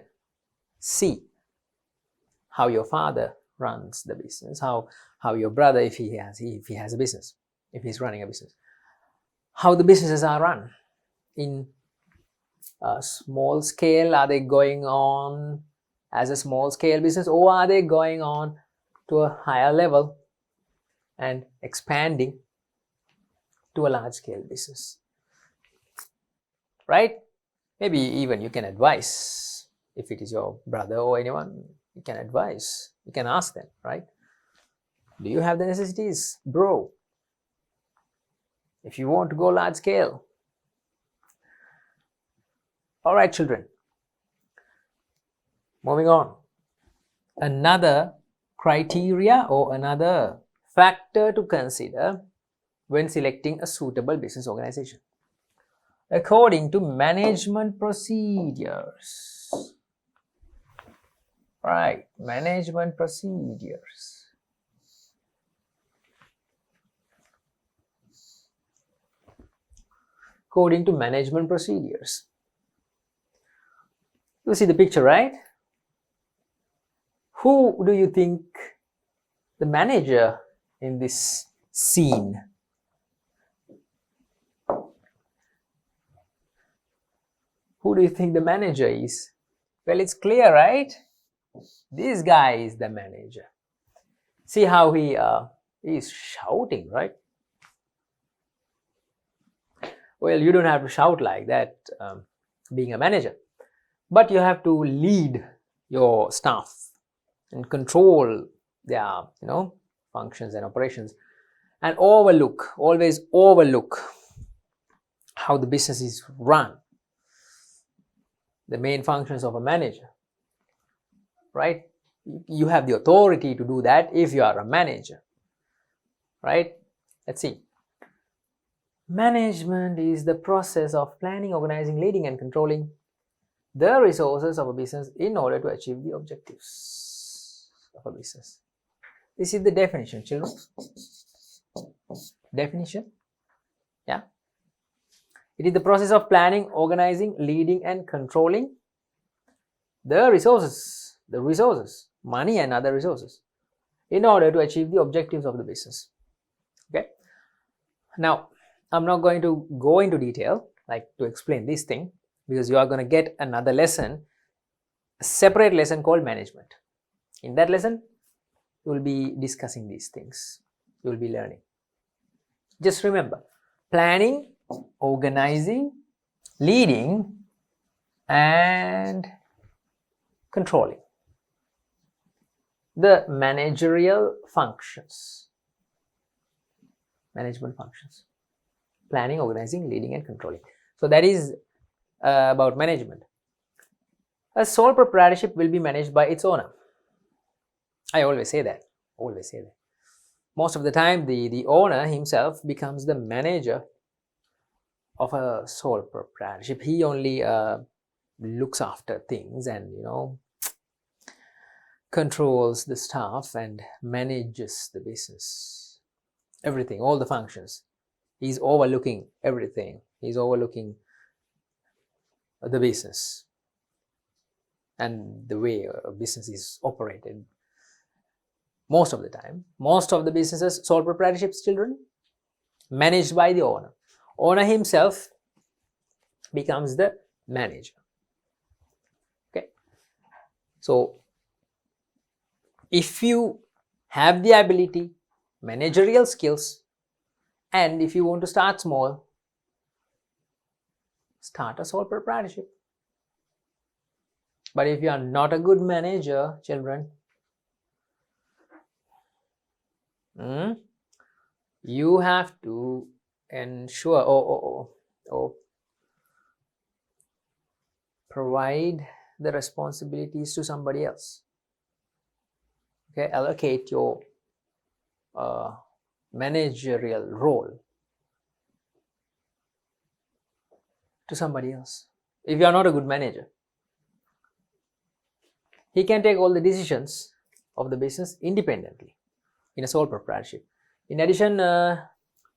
see how your father runs the business, how your brother, if he has a business, if he's running a business, how the businesses are run in a small scale. Are they going on as a small scale business, or are they going on to a higher level and expanding to a large scale business? Right? Maybe even you can advise. If it is your brother or anyone, you can advise. You can ask them, right? Do you have the necessities, bro? If you want to go large scale. All right, children. Moving on. Another criteria or another factor to consider when selecting a suitable business organization. According to management procedures. Right, management procedures. According to management procedures. You see the picture, right? Who do you think the manager in this scene? Who do you think the manager is? Well, it's clear, right? This guy is the manager. See how he is shouting, right? Well, you don't have to shout like that being a manager, but you have to lead your staff and control their functions and operations, and always overlook how the business is run, the main functions of a manager, right? You have the authority to do that if you are a manager, right? Let's see. Management is the process of planning, organizing, leading, and controlling the resources of a business in order to achieve the objectives of a business. This is the definition, children. definition. Yeah. It is the process of planning, organizing, leading and controlling the resources, money and other resources, in order to achieve the objectives of the business. Okay. Now, I'm not going to go into detail like to explain this thing, because you are going to get another lesson, a separate lesson called management. In that lesson, you will be discussing these things. You will be learning. Just remember, planning, organizing, leading and controlling the managerial functions, management functions, planning, organizing, leading and controlling. So that is about management. A sole proprietorship will be managed by its owner. I always say that, Most of the time the owner himself becomes the manager of a sole proprietorship. He only looks after things and, you know, controls the staff and manages the business, everything, all the functions. He's overlooking everything. He's overlooking the business and the way a business is operated. Most of the time, most of the businesses, sole proprietorships, children, managed by the owner. Owner himself becomes the manager. Okay. So if you have the ability, managerial skills, and if you want to start small, start a sole proprietorship. But if you are not a good manager, children, you have to ensure provide the responsibilities to somebody else. Okay, allocate your managerial role to somebody else. If you are not a good manager, he can take all the decisions of the business independently in a sole proprietorship. In addition,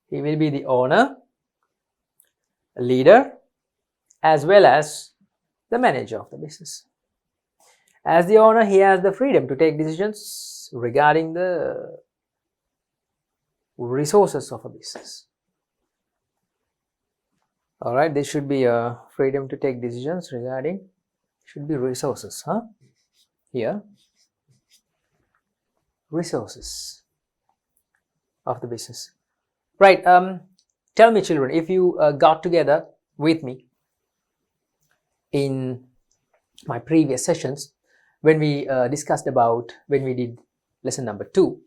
he will be the owner, leader, as well as the manager of the business. As the owner, he has the freedom to take decisions regarding the resources of a business. All right, this should be a freedom to take decisions regarding, should be resources, Here, resources of the business. Right, tell me, children, if you got together with me in my previous sessions when we discussed about, when we did lesson number 2,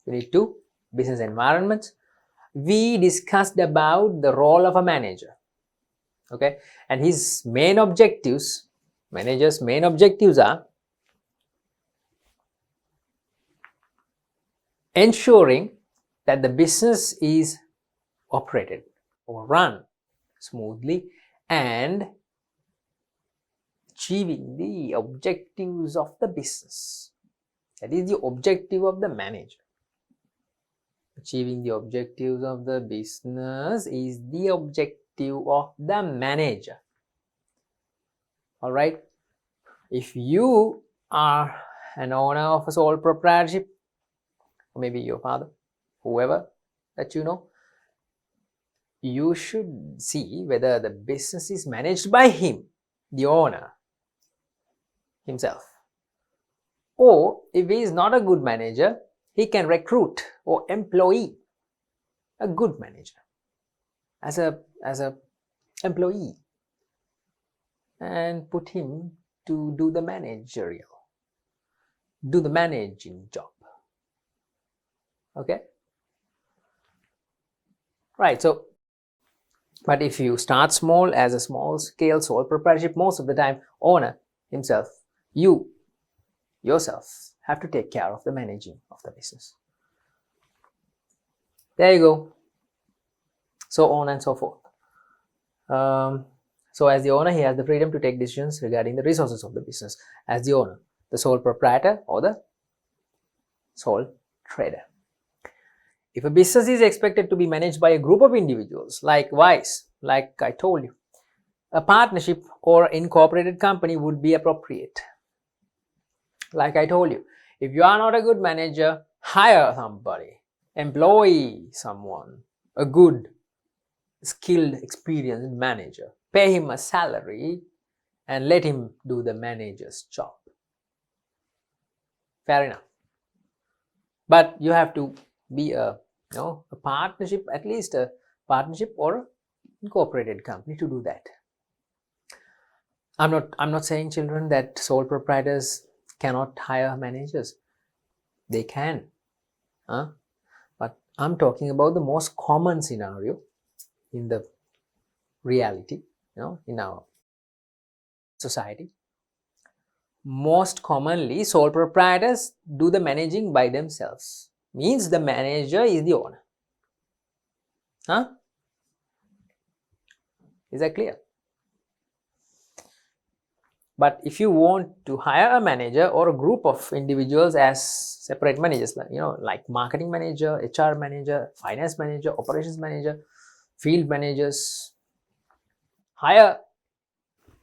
unit 2, business environments, we discussed about the role of a manager. Okay, and his main objectives, manager's main objectives are ensuring that the business is operated or run smoothly and achieving the objectives of the business. That is the objective of the manager. Achieving the objectives of the business is the objective of the manager. All right. If you are an owner of a sole proprietorship, or maybe your father, whoever that you know, you should see whether the business is managed by him, the owner himself. Or if he is not a good manager, he can recruit or employ a good manager as a employee and put him to do the managing job. Okay, right. So, but if you start small as a small scale sole proprietorship, most of the time owner himself, you yourself have to take care of the managing of the business. There you go. So on and so forth. So as the owner, he has the freedom to take decisions regarding the resources of the business. As the owner, the sole proprietor or the sole trader. If a business is expected to be managed by a group of individuals, likewise, like I told you, a partnership or incorporated company would be appropriate. Like I told you, if you are not a good manager, hire somebody, employ someone, a good, skilled, experienced manager, pay him a salary and let him do the manager's job. Fair enough. But you have to be a partnership, at least a partnership or incorporated company to do that. I'm not saying, children, that sole proprietors cannot hire managers. They can. But I'm talking about the most common scenario in the reality, in our society. Most commonly, sole proprietors do the managing by themselves. Means the manager is the owner. Is that clear? But if you want to hire a manager or a group of individuals as separate managers, like marketing manager, HR manager, finance manager, operations manager, field managers, hire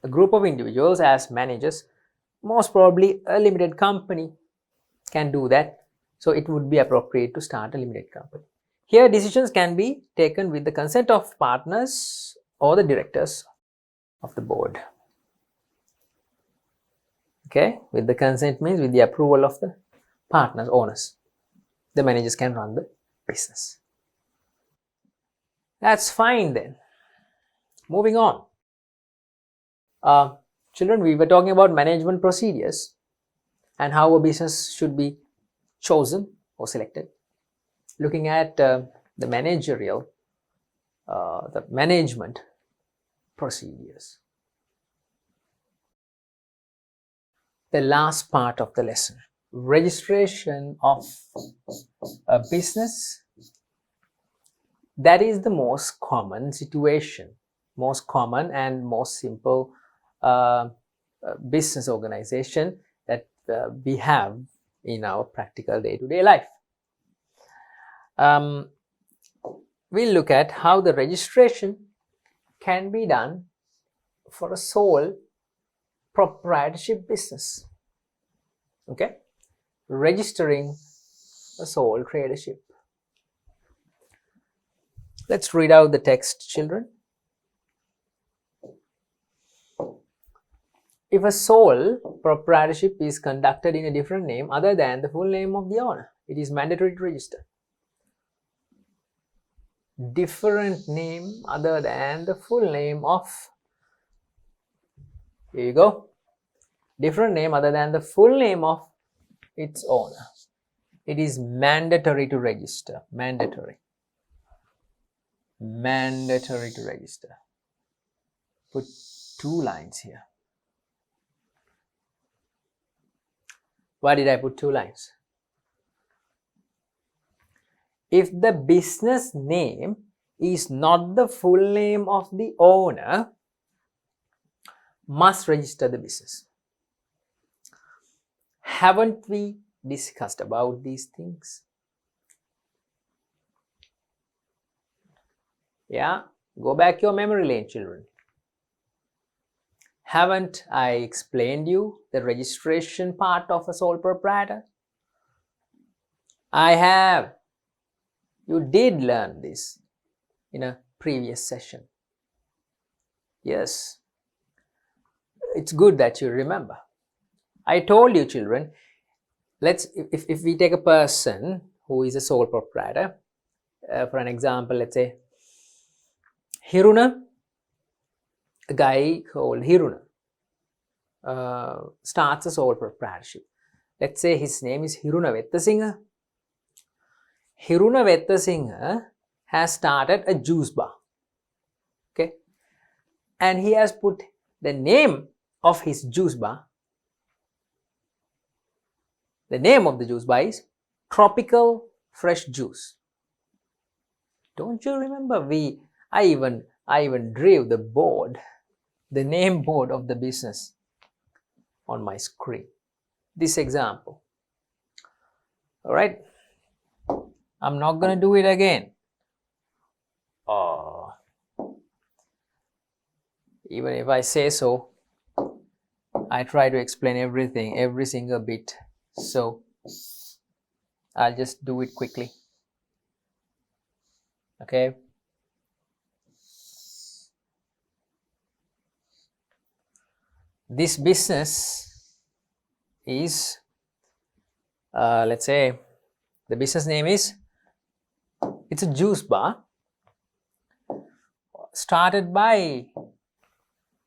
a group of individuals as managers, most probably a limited company can do that. So it would be appropriate to start a limited company. Here, decisions can be taken with the consent of partners or the directors of the board. Okay, with the consent means with the approval of the partners, owners. The managers can run the business. That's fine then. Moving on. Children, we were talking about management procedures and how a business should be chosen or selected. Looking at the managerial, the management procedures. The last part of the lesson, registration of a business. That is the most common situation, most common and most simple business organization that we have in our practical day-to-day life. We'll look at how the registration can be done for a sole proprietorship business. Okay, registering a sole tradership. Let's read out the text, children. If a sole proprietorship is conducted in a different name other than the full name of the owner, it is mandatory to register. Different name other than the full name of, here you go, different name other than the full name of its owner. It is mandatory to register. Mandatory to register. Put 2 lines here. Why did I put 2 lines? If the business name is not the full name of the owner, must register the business. Haven't we discussed about these things? Yeah, go back your memory lane, children. Haven't I explained you the registration part of a sole proprietor? I have. You did learn this in a previous session. Yes. It's good that you remember. I told you, children, if we take a person who is a sole proprietor, for an example, let's say Hiruna, a guy called Hiruna starts a sole proprietorship. Let's say his name is Hiruna Vettasinghe. Hiruna Vettasinghe has started a juice bar. Okay, and he has put the name of his juice bar. The name of the juice bar is Tropical Fresh Juice. Don't you remember? I even drew the board, the name board of the business on my screen. This example. All right. I'm not going to do it again. Oh. Even if I say so, I try to explain everything, every single bit. So I'll just do it quickly. Okay. This business is, let's say, the business name is, it's a juice bar started by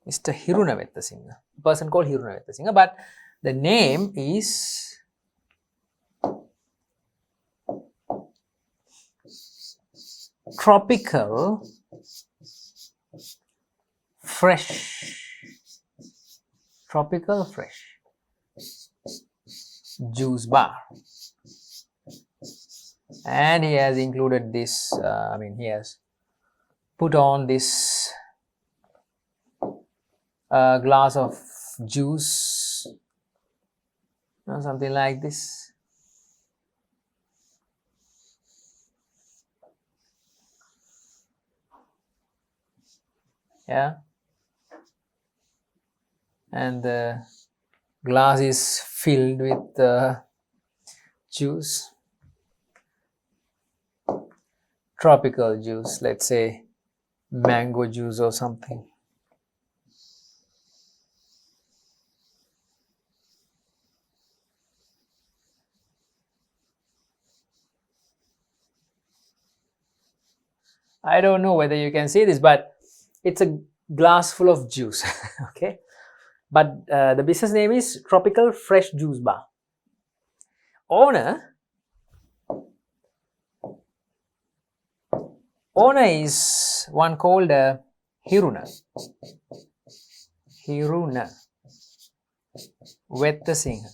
Mr. Hiruna Vettasinga, a person called Hiruna Vettasinga, but the name is Tropical Fresh Juice Bar, and he has included this, he has put on this glass of juice, something like this. Yeah, and the glass is filled with juice, tropical juice, let's say mango juice or something. I don't know whether you can see this, but it's a glass full of juice. Okay, but the business name is Tropical Fresh Juice Bar. Owner is one called Hiruna Vettasinga.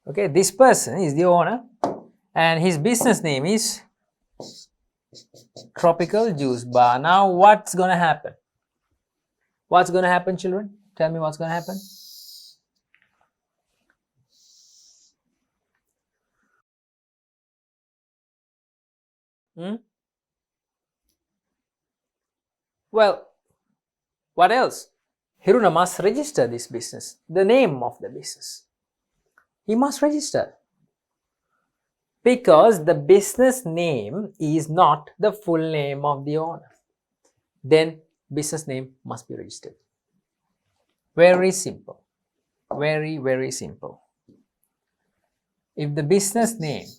Okay, this person is the owner, and his business name is Tropical Juice Bar. Now, what's gonna happen? What's gonna happen, children? Tell me what's gonna happen. Well, what else? Hiruna must register this business, the name of the business. He must register, because the business name is not the full name of the owner. Then business name must be registered. Very simple. Very, very simple. If the business name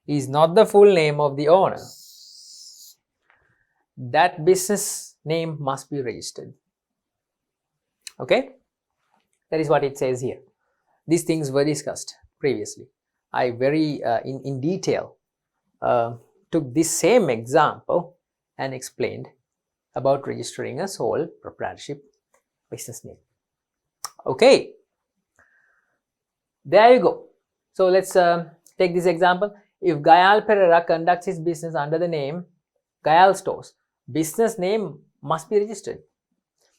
is not the full name of the owner, that business name must be registered. Okay, that is what it says here. These things were discussed previously. I very in detail took this same example and explained about registering a sole proprietorship business name. Okay, there you go. So let's take this example. If Gayal Pereira conducts his business under the name Gayal Stores, business name must be registered,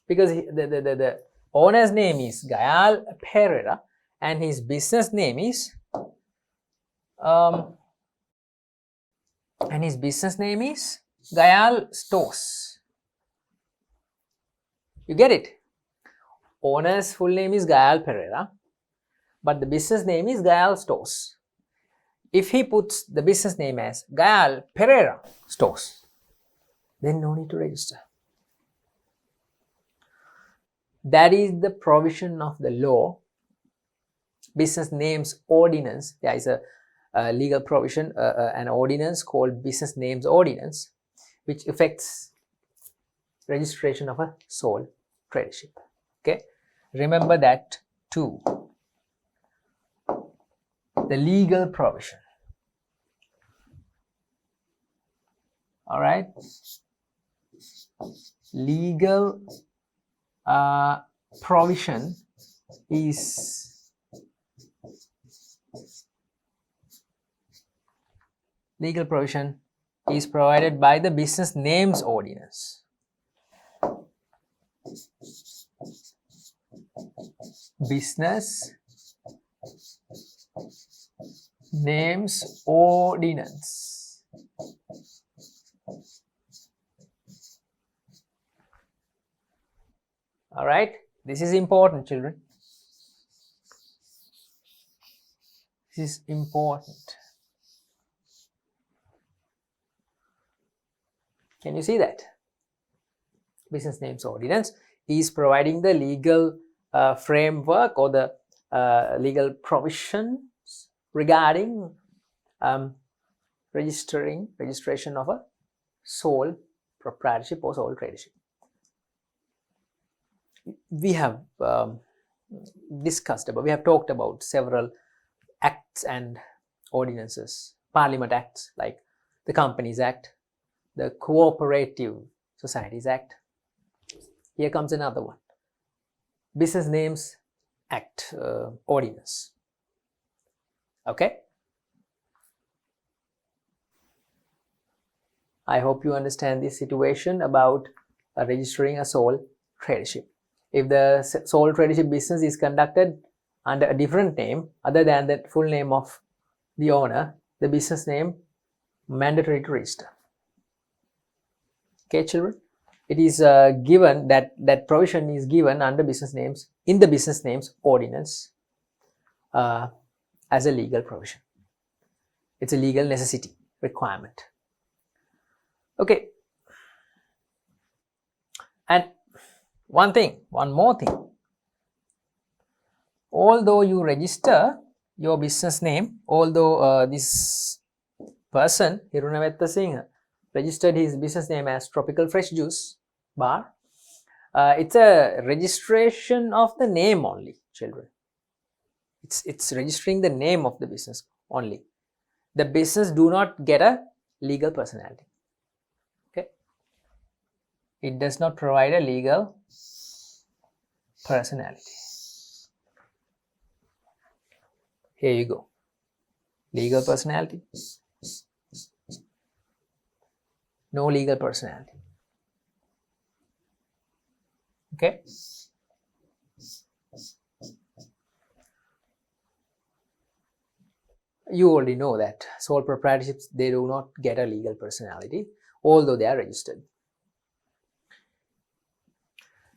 because the owner's name is Gayal Pereira and his business name is Gayal Stores. You get it? Owner's full name is Gayal Pereira, but the business name is Gayal Stores. If he puts the business name as Gayal Pereira Stores, then no need to register. That is the provision of the law, Business Names Ordinance. There is a legal provision, an ordinance called Business Names Ordinance, which affects registration of a sole tradership. Okay, remember that too. The legal provision. All right, legal provision is legal provision is provided by the Business Names Ordinance. Business Names Ordinance. All right, this is important, children. This is important. Can you see that? Business Names Ordinance is providing the legal framework or the legal provisions regarding registration of a sole proprietorship or sole tradership. We have talked about several acts and ordinances, Parliament Acts like the Companies Act, the Cooperative Societies Act. Here comes another one, Business Names Act Ordinance. Okay, I hope you understand this situation about registering a sole tradership. If the sole tradership business is conducted under a different name other than the full name of the owner, the business name mandatory to register. Okay, children, it is given that provision is given under business names in the Business Names Ordinance as a legal provision. It's a legal necessity requirement. Okay, and one more thing. Although you register your business name, although this person, Hirunavetta Singh, registered his business name as Tropical Fresh Juice Bar, it's a registration of the name only, children. It's registering the name of the business only. The business do not get a legal personality. Okay, it does not provide a legal personality. Here you go. Legal personality. No legal personality. Okay. You already know that sole proprietorships, they do not get a legal personality, although they are registered.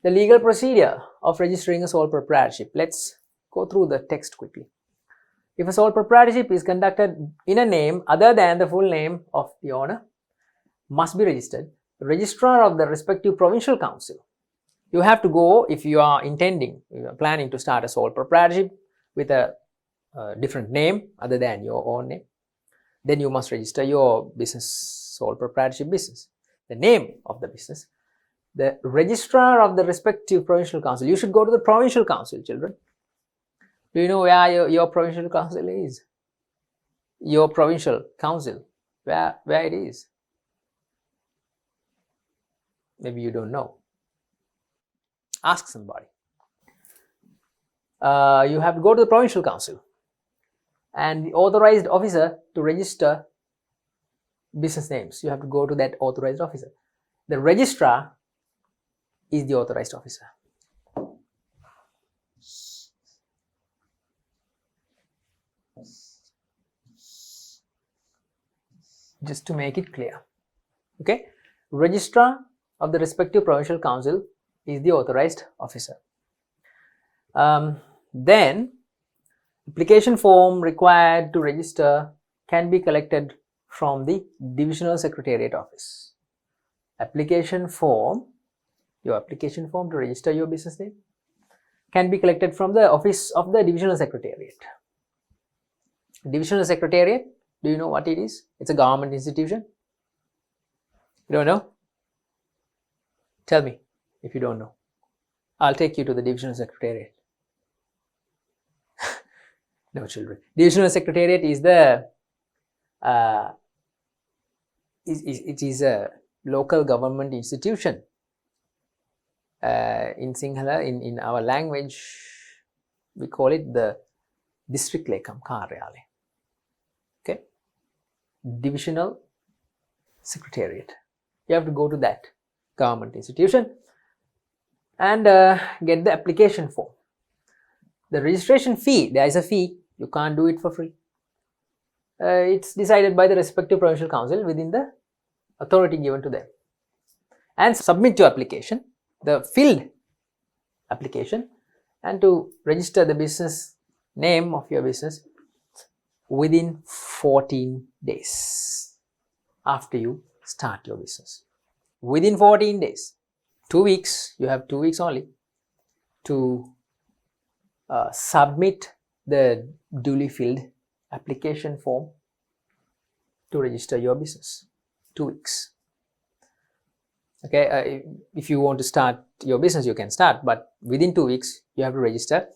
The legal procedure of registering a sole proprietorship. Let's go through the text quickly. If a sole proprietorship is conducted in a name other than the full name of the owner, must be registered. The registrar of the respective provincial council. You have to go, if you are planning to start a sole proprietorship with a different name other than your own name, then you must register your business, sole proprietorship business, the name of the business. The registrar of the respective provincial council. You should go to the provincial council, children. Do you know where your provincial council is? Your provincial council, where it is? Maybe you don't know. Ask somebody. You have to go to the provincial council and the authorized officer to register business names. You have to go to that authorized officer. The registrar is the authorized officer. Just to make it clear. Okay, registrar of the respective provincial council is the authorized officer. Then application form required to register can be collected from the divisional secretariat office. Application form, your application form to register your business name, can be collected from the office of the divisional secretariat. Divisional secretariat, do you know what it is? It's a government institution. You don't know? Tell me if you don't know. I'll take you to the divisional secretariat. No, children. Divisional secretariat is the it is a local government institution. In Sinhala, in our language, we call it the district lekam karyalaya. Okay, divisional secretariat. You have to go to that government institution and get the application form. The registration fee, there is a fee, you can't do it for free. It's decided by the respective provincial council within the authority given to them. And submit your application, the filled application, and to register the business name of your business within 14 days after you start your business. Within 14 days, 2 weeks, you have 2 weeks only to submit the duly filled application form to register your business. 2 weeks. Okay, if you want to start your business, you can start, but within 2 weeks you have to register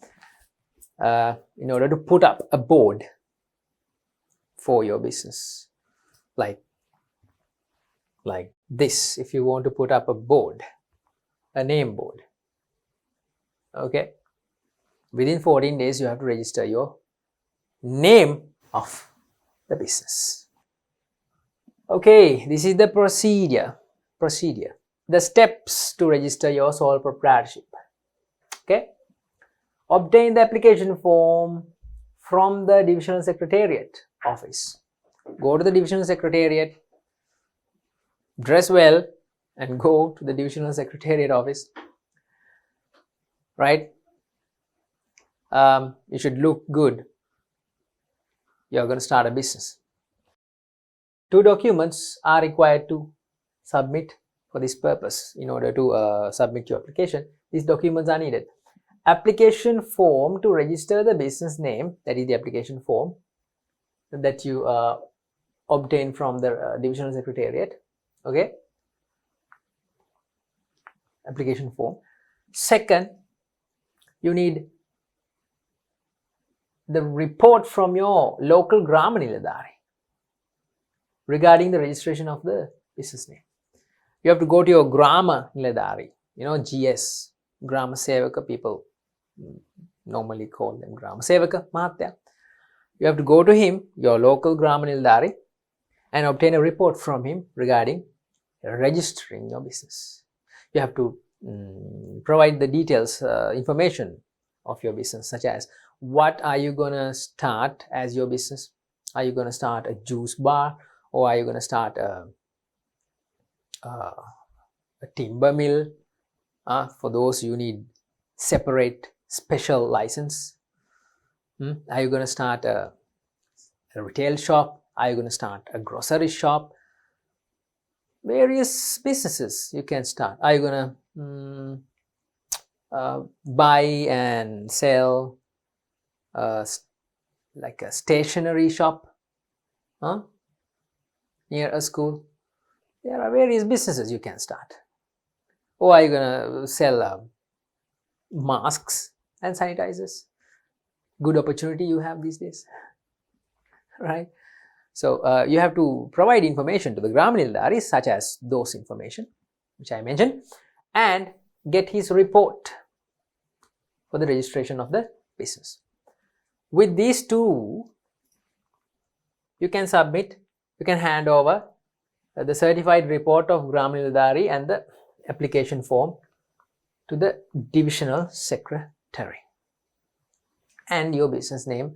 in order to put up a board for your business, like this. If you want to put up a board, a name board, okay, within 14 days you have to register your name of the business. Okay, this is the procedure, the steps to register your sole proprietorship. Okay, obtain the application form from the divisional secretariat office. Go to the divisional secretariat, dress well, and go to the divisional secretariat office. Right? You should look good. You're going to start a business. 2 documents are required to submit for this purpose. In order to submit your application, these documents are needed. Application form to register the business name, that is the application form that you obtain from the divisional secretariat. Okay, application form. Second, you need the report from your local Grama Niladhari regarding the registration of the business name. You have to go to your Grama Niladhari, GS, Grama Sevaka, people normally call them Grama Sevaka Mahatya. You have to go to him, your local Grama Niladhari, and obtain a report from him regarding registering your business. You have to provide the details, information of your business, such as what are you going to start as your business? Are you going to start a juice bar, or are you going to start a timber mill? For those, you need separate special license. Are you going to start a retail shop? Are you going to start a grocery shop? Various businesses you can start. Are you going to buy and sell like a stationery shop near a school? There are various businesses you can start. Or are you going to sell masks and sanitizers? Good opportunity you have these days, right? So you have to provide information to the Grama Niladhari, such as those information which I mentioned, and get his report for the registration of the business. With these two, you can hand over the certified report of Grama Niladhari and the application form to the divisional secretary. And your business name,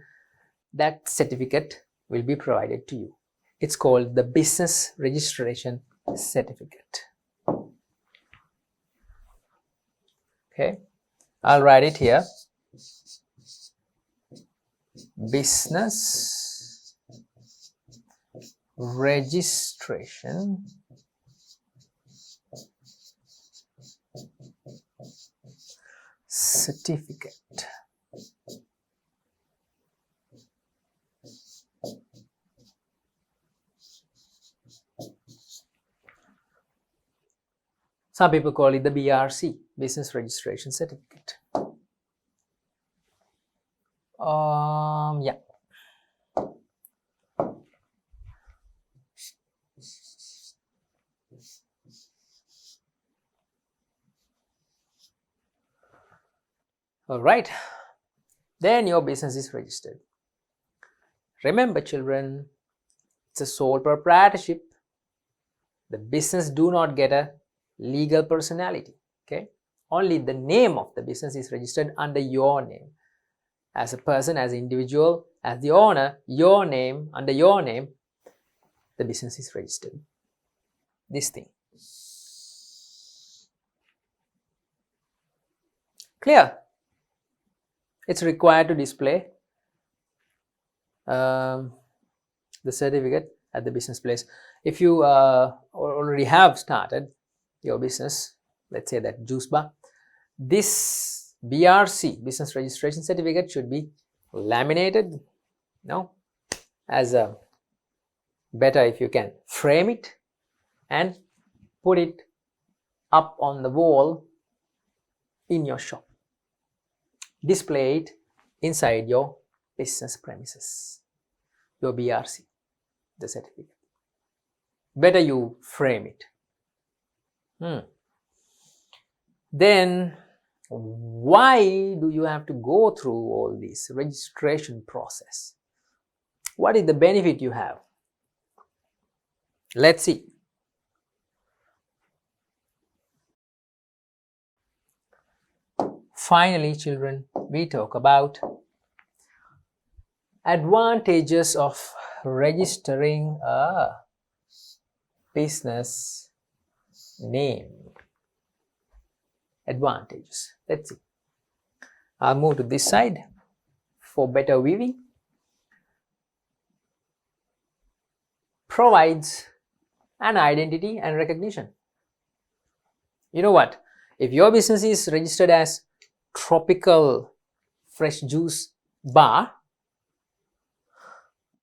that certificate will be provided to you. It's called the business registration certificate. Okay, I'll write it here. Business registration certificate. Some people call it the BRC, Business Registration Certificate. Yeah. All right. Then your business is registered. Remember, children, It's a sole proprietorship. The business do not get a legal personality. Okay, only the name of the business is registered under your name. As a person, as an individual, as the owner, your name, under your name, the business is registered. This thing. Clear? It's required to display the certificate at the business place. If you already have started your business, let's say that juice bar, this BRC, business registration certificate, should be laminated. No, as a better if you can frame it and put it up on the wall in your shop. Display it inside your business premises, your BRC, the certificate. Better you frame it. Then why do you have to go through all this registration process? What is the benefit you have? Let's see. Finally, children, we talk about advantages of registering a business name. Advantages. Let's see. I'll move to this side for better viewing. Provides an identity and recognition. You know what? If your business is registered as Tropical Fresh Juice Bar,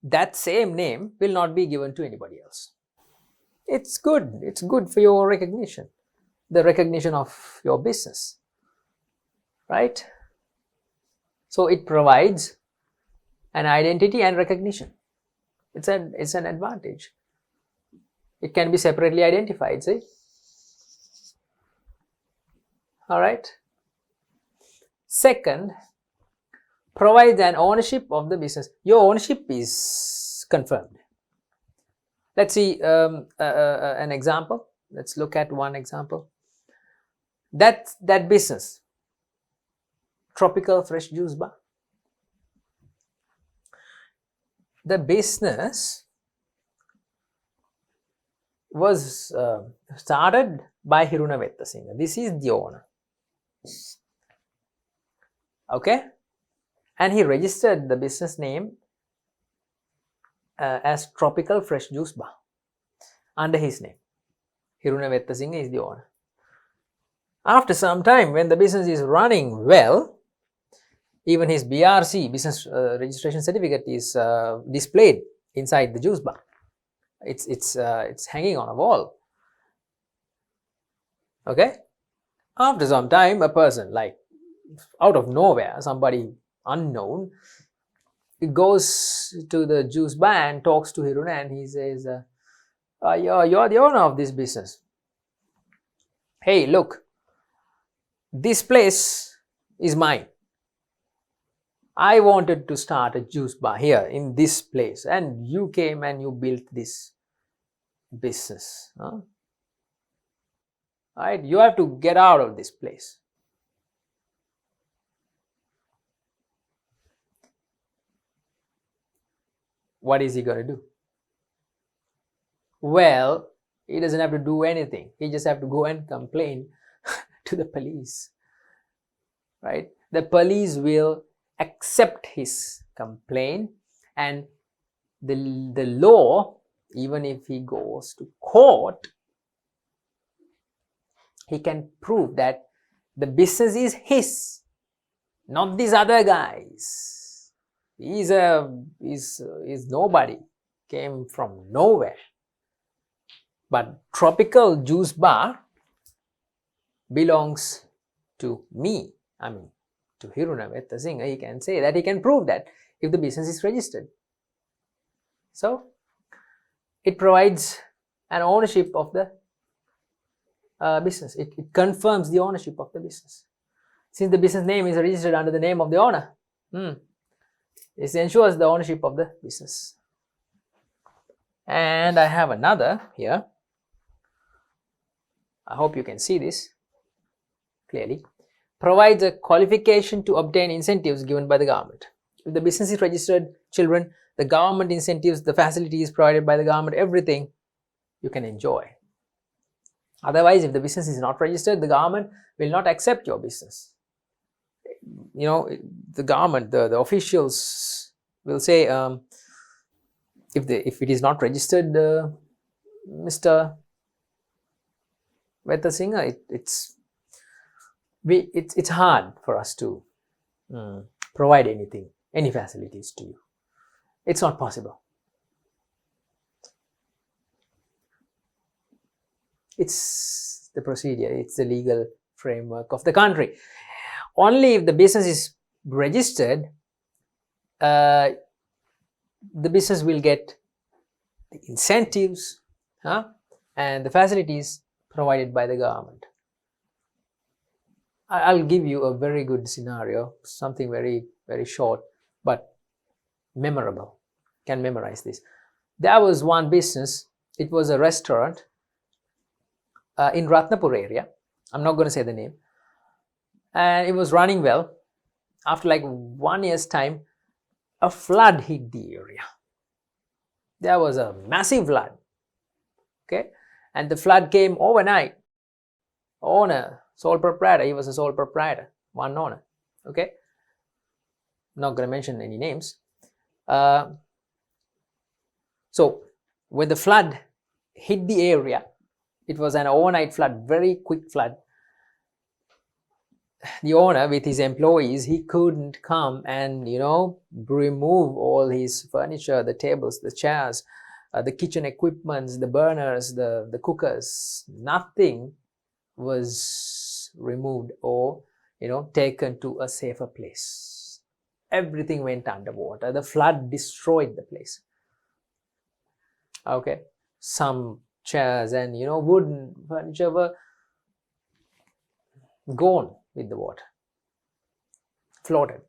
that same name will not be given to anybody else. It's good. It's good for your recognition, the recognition of your business, right? So it provides an identity and recognition. It's an advantage. It can be separately identified, see? All right. Second, provides an ownership of the business. Your ownership is confirmed. Let's see an example. Let's look at one example. That business, Tropical Fresh Juice Bar. The business was started by Hiruna Vettasinghe. This is the owner. Okay, and he registered the business name as Tropical Fresh Juice Bar under his name. Hiruna Vettasinghe is the owner. After some time, when the business is running well, even his BRC, business registration certificate, is displayed inside the juice bar. It's hanging on a wall. Okay. After some time, a person, like out of nowhere, somebody unknown, it goes to the juice bar and talks to Hiruna, and he says, you're the owner of this business. Hey, look, this place is mine. I wanted to start a juice bar here in this place, and you came and you built this business. Right? You have to get out of this place. What is he going to do? Well, he doesn't have to do anything. He just have to go and complain to the police. Right? The police will accept his complaint, and the law, even if he goes to court, he can prove that the business is his, not these other guys. He's nobody, came from nowhere. But Tropical Juice Bar belongs to me. I mean, to Hiruna Vettasinghe. He can say that, he can prove that if the business is registered. So it provides an ownership of the business. It confirms the ownership of the business. Since the business name is registered under the name of the owner, this ensures the ownership of the business. And I have another here. I hope you can see this clearly. Provides a qualification to obtain incentives given by the government. If the business is registered, children, the government incentives, the facilities provided by the government, everything you can enjoy. Otherwise, if the business is not registered, the government will not accept your business. You know, the government, the officials will say, if it is not registered, Mr. Veta Singer, it's hard for us to provide anything, any facilities to you. It's not possible. It's the procedure, it's the legal framework of the country. Only if the business is registered, the business will get the incentives and the facilities provided by the government. I'll give you a very good scenario, something very, very short, but memorable. Can memorize this. There was one business, it was a restaurant in Ratnapur area. I'm not going to say the name. And it was running well. After like 1 year's time, a flood hit the area. There was a massive flood. Okay, and the flood came overnight. Owner, sole proprietor, he was a sole proprietor, one owner. Okay, not going to mention any names. So when the flood hit the area, it was an overnight flood, very quick flood. The owner with his employees, he couldn't come and, you know, remove all his furniture, the tables, the chairs, the kitchen equipments, the burners, the cookers. Nothing was removed or, you know, taken to a safer place. Everything went underwater. The flood destroyed the place. Okay, some chairs and, you know, wooden furniture were gone with the water, floated,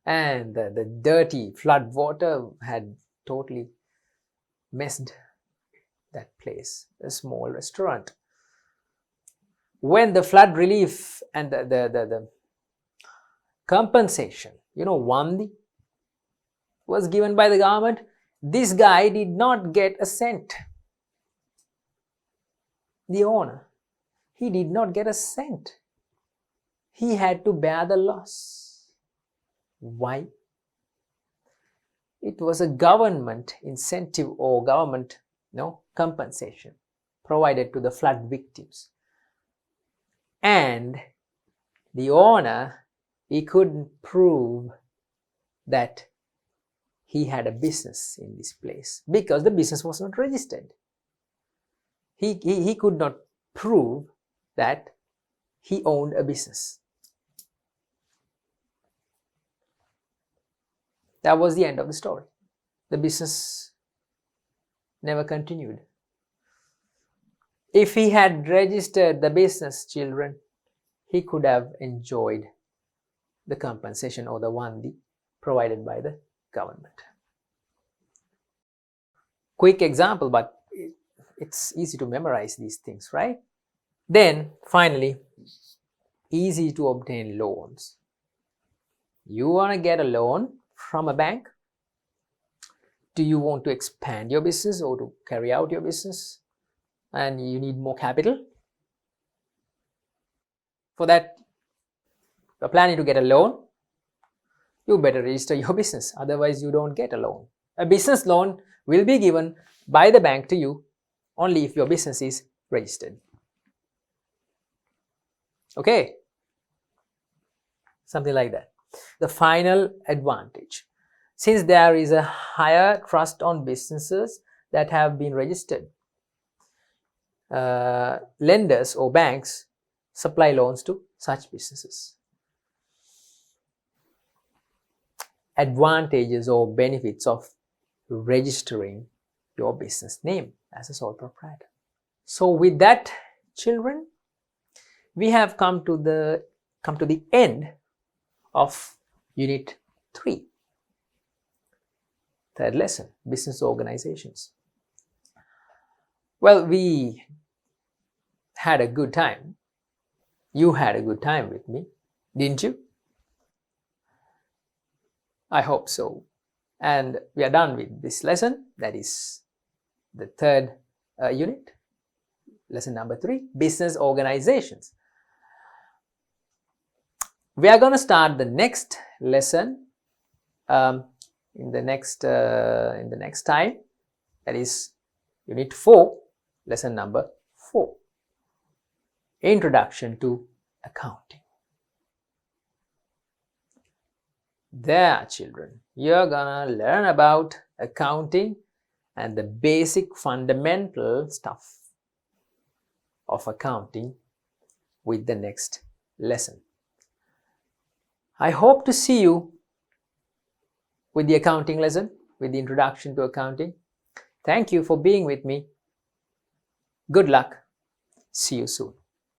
and the dirty flood water had totally messed that place, a small restaurant. When the flood relief and the compensation, you know, Wandi, was given by the government, this guy did not get a cent. The owner, he did not get a cent. He had to bear the loss. Why? It was a government incentive or government, compensation provided to the flood victims. And the owner, he couldn't prove that he had a business in this place because the business was not registered. He could not prove that he owned a business. That was the end of the story. The business never continued. If he had registered the business, children, he could have enjoyed the compensation or the Wandi provided by the government. Quick example, but it's easy to memorize these things, right? Then finally, easy to obtain loans. You want to get a loan from a bank? Do you want to expand your business or to carry out your business and you need more capital? For that, you're planning to get a loan, you better register your business, otherwise you don't get a loan. A business loan will be given by the bank to you only if your business is registered. Okay, something like that. The final advantage, since there is a higher trust on businesses that have been registered, lenders or banks supply loans to such businesses. Advantages or benefits of registering your business name as a sole proprietor. So with that, children, we have come to the end of Unit 3. third lesson, business organizations. Well, we had a good time. You had a good time with me, didn't you? I hope so. And we are done with this lesson. That is the third unit. Lesson number 3, business organizations. We are going to start the next lesson in the next time. That is unit 4, lesson number 4. Introduction to accounting. There, children, you're gonna learn about accounting and the basic fundamental stuff of accounting with the next lesson. I hope to see you with the accounting lesson, with the introduction to accounting. Thank you for being with me. Good luck. See you soon.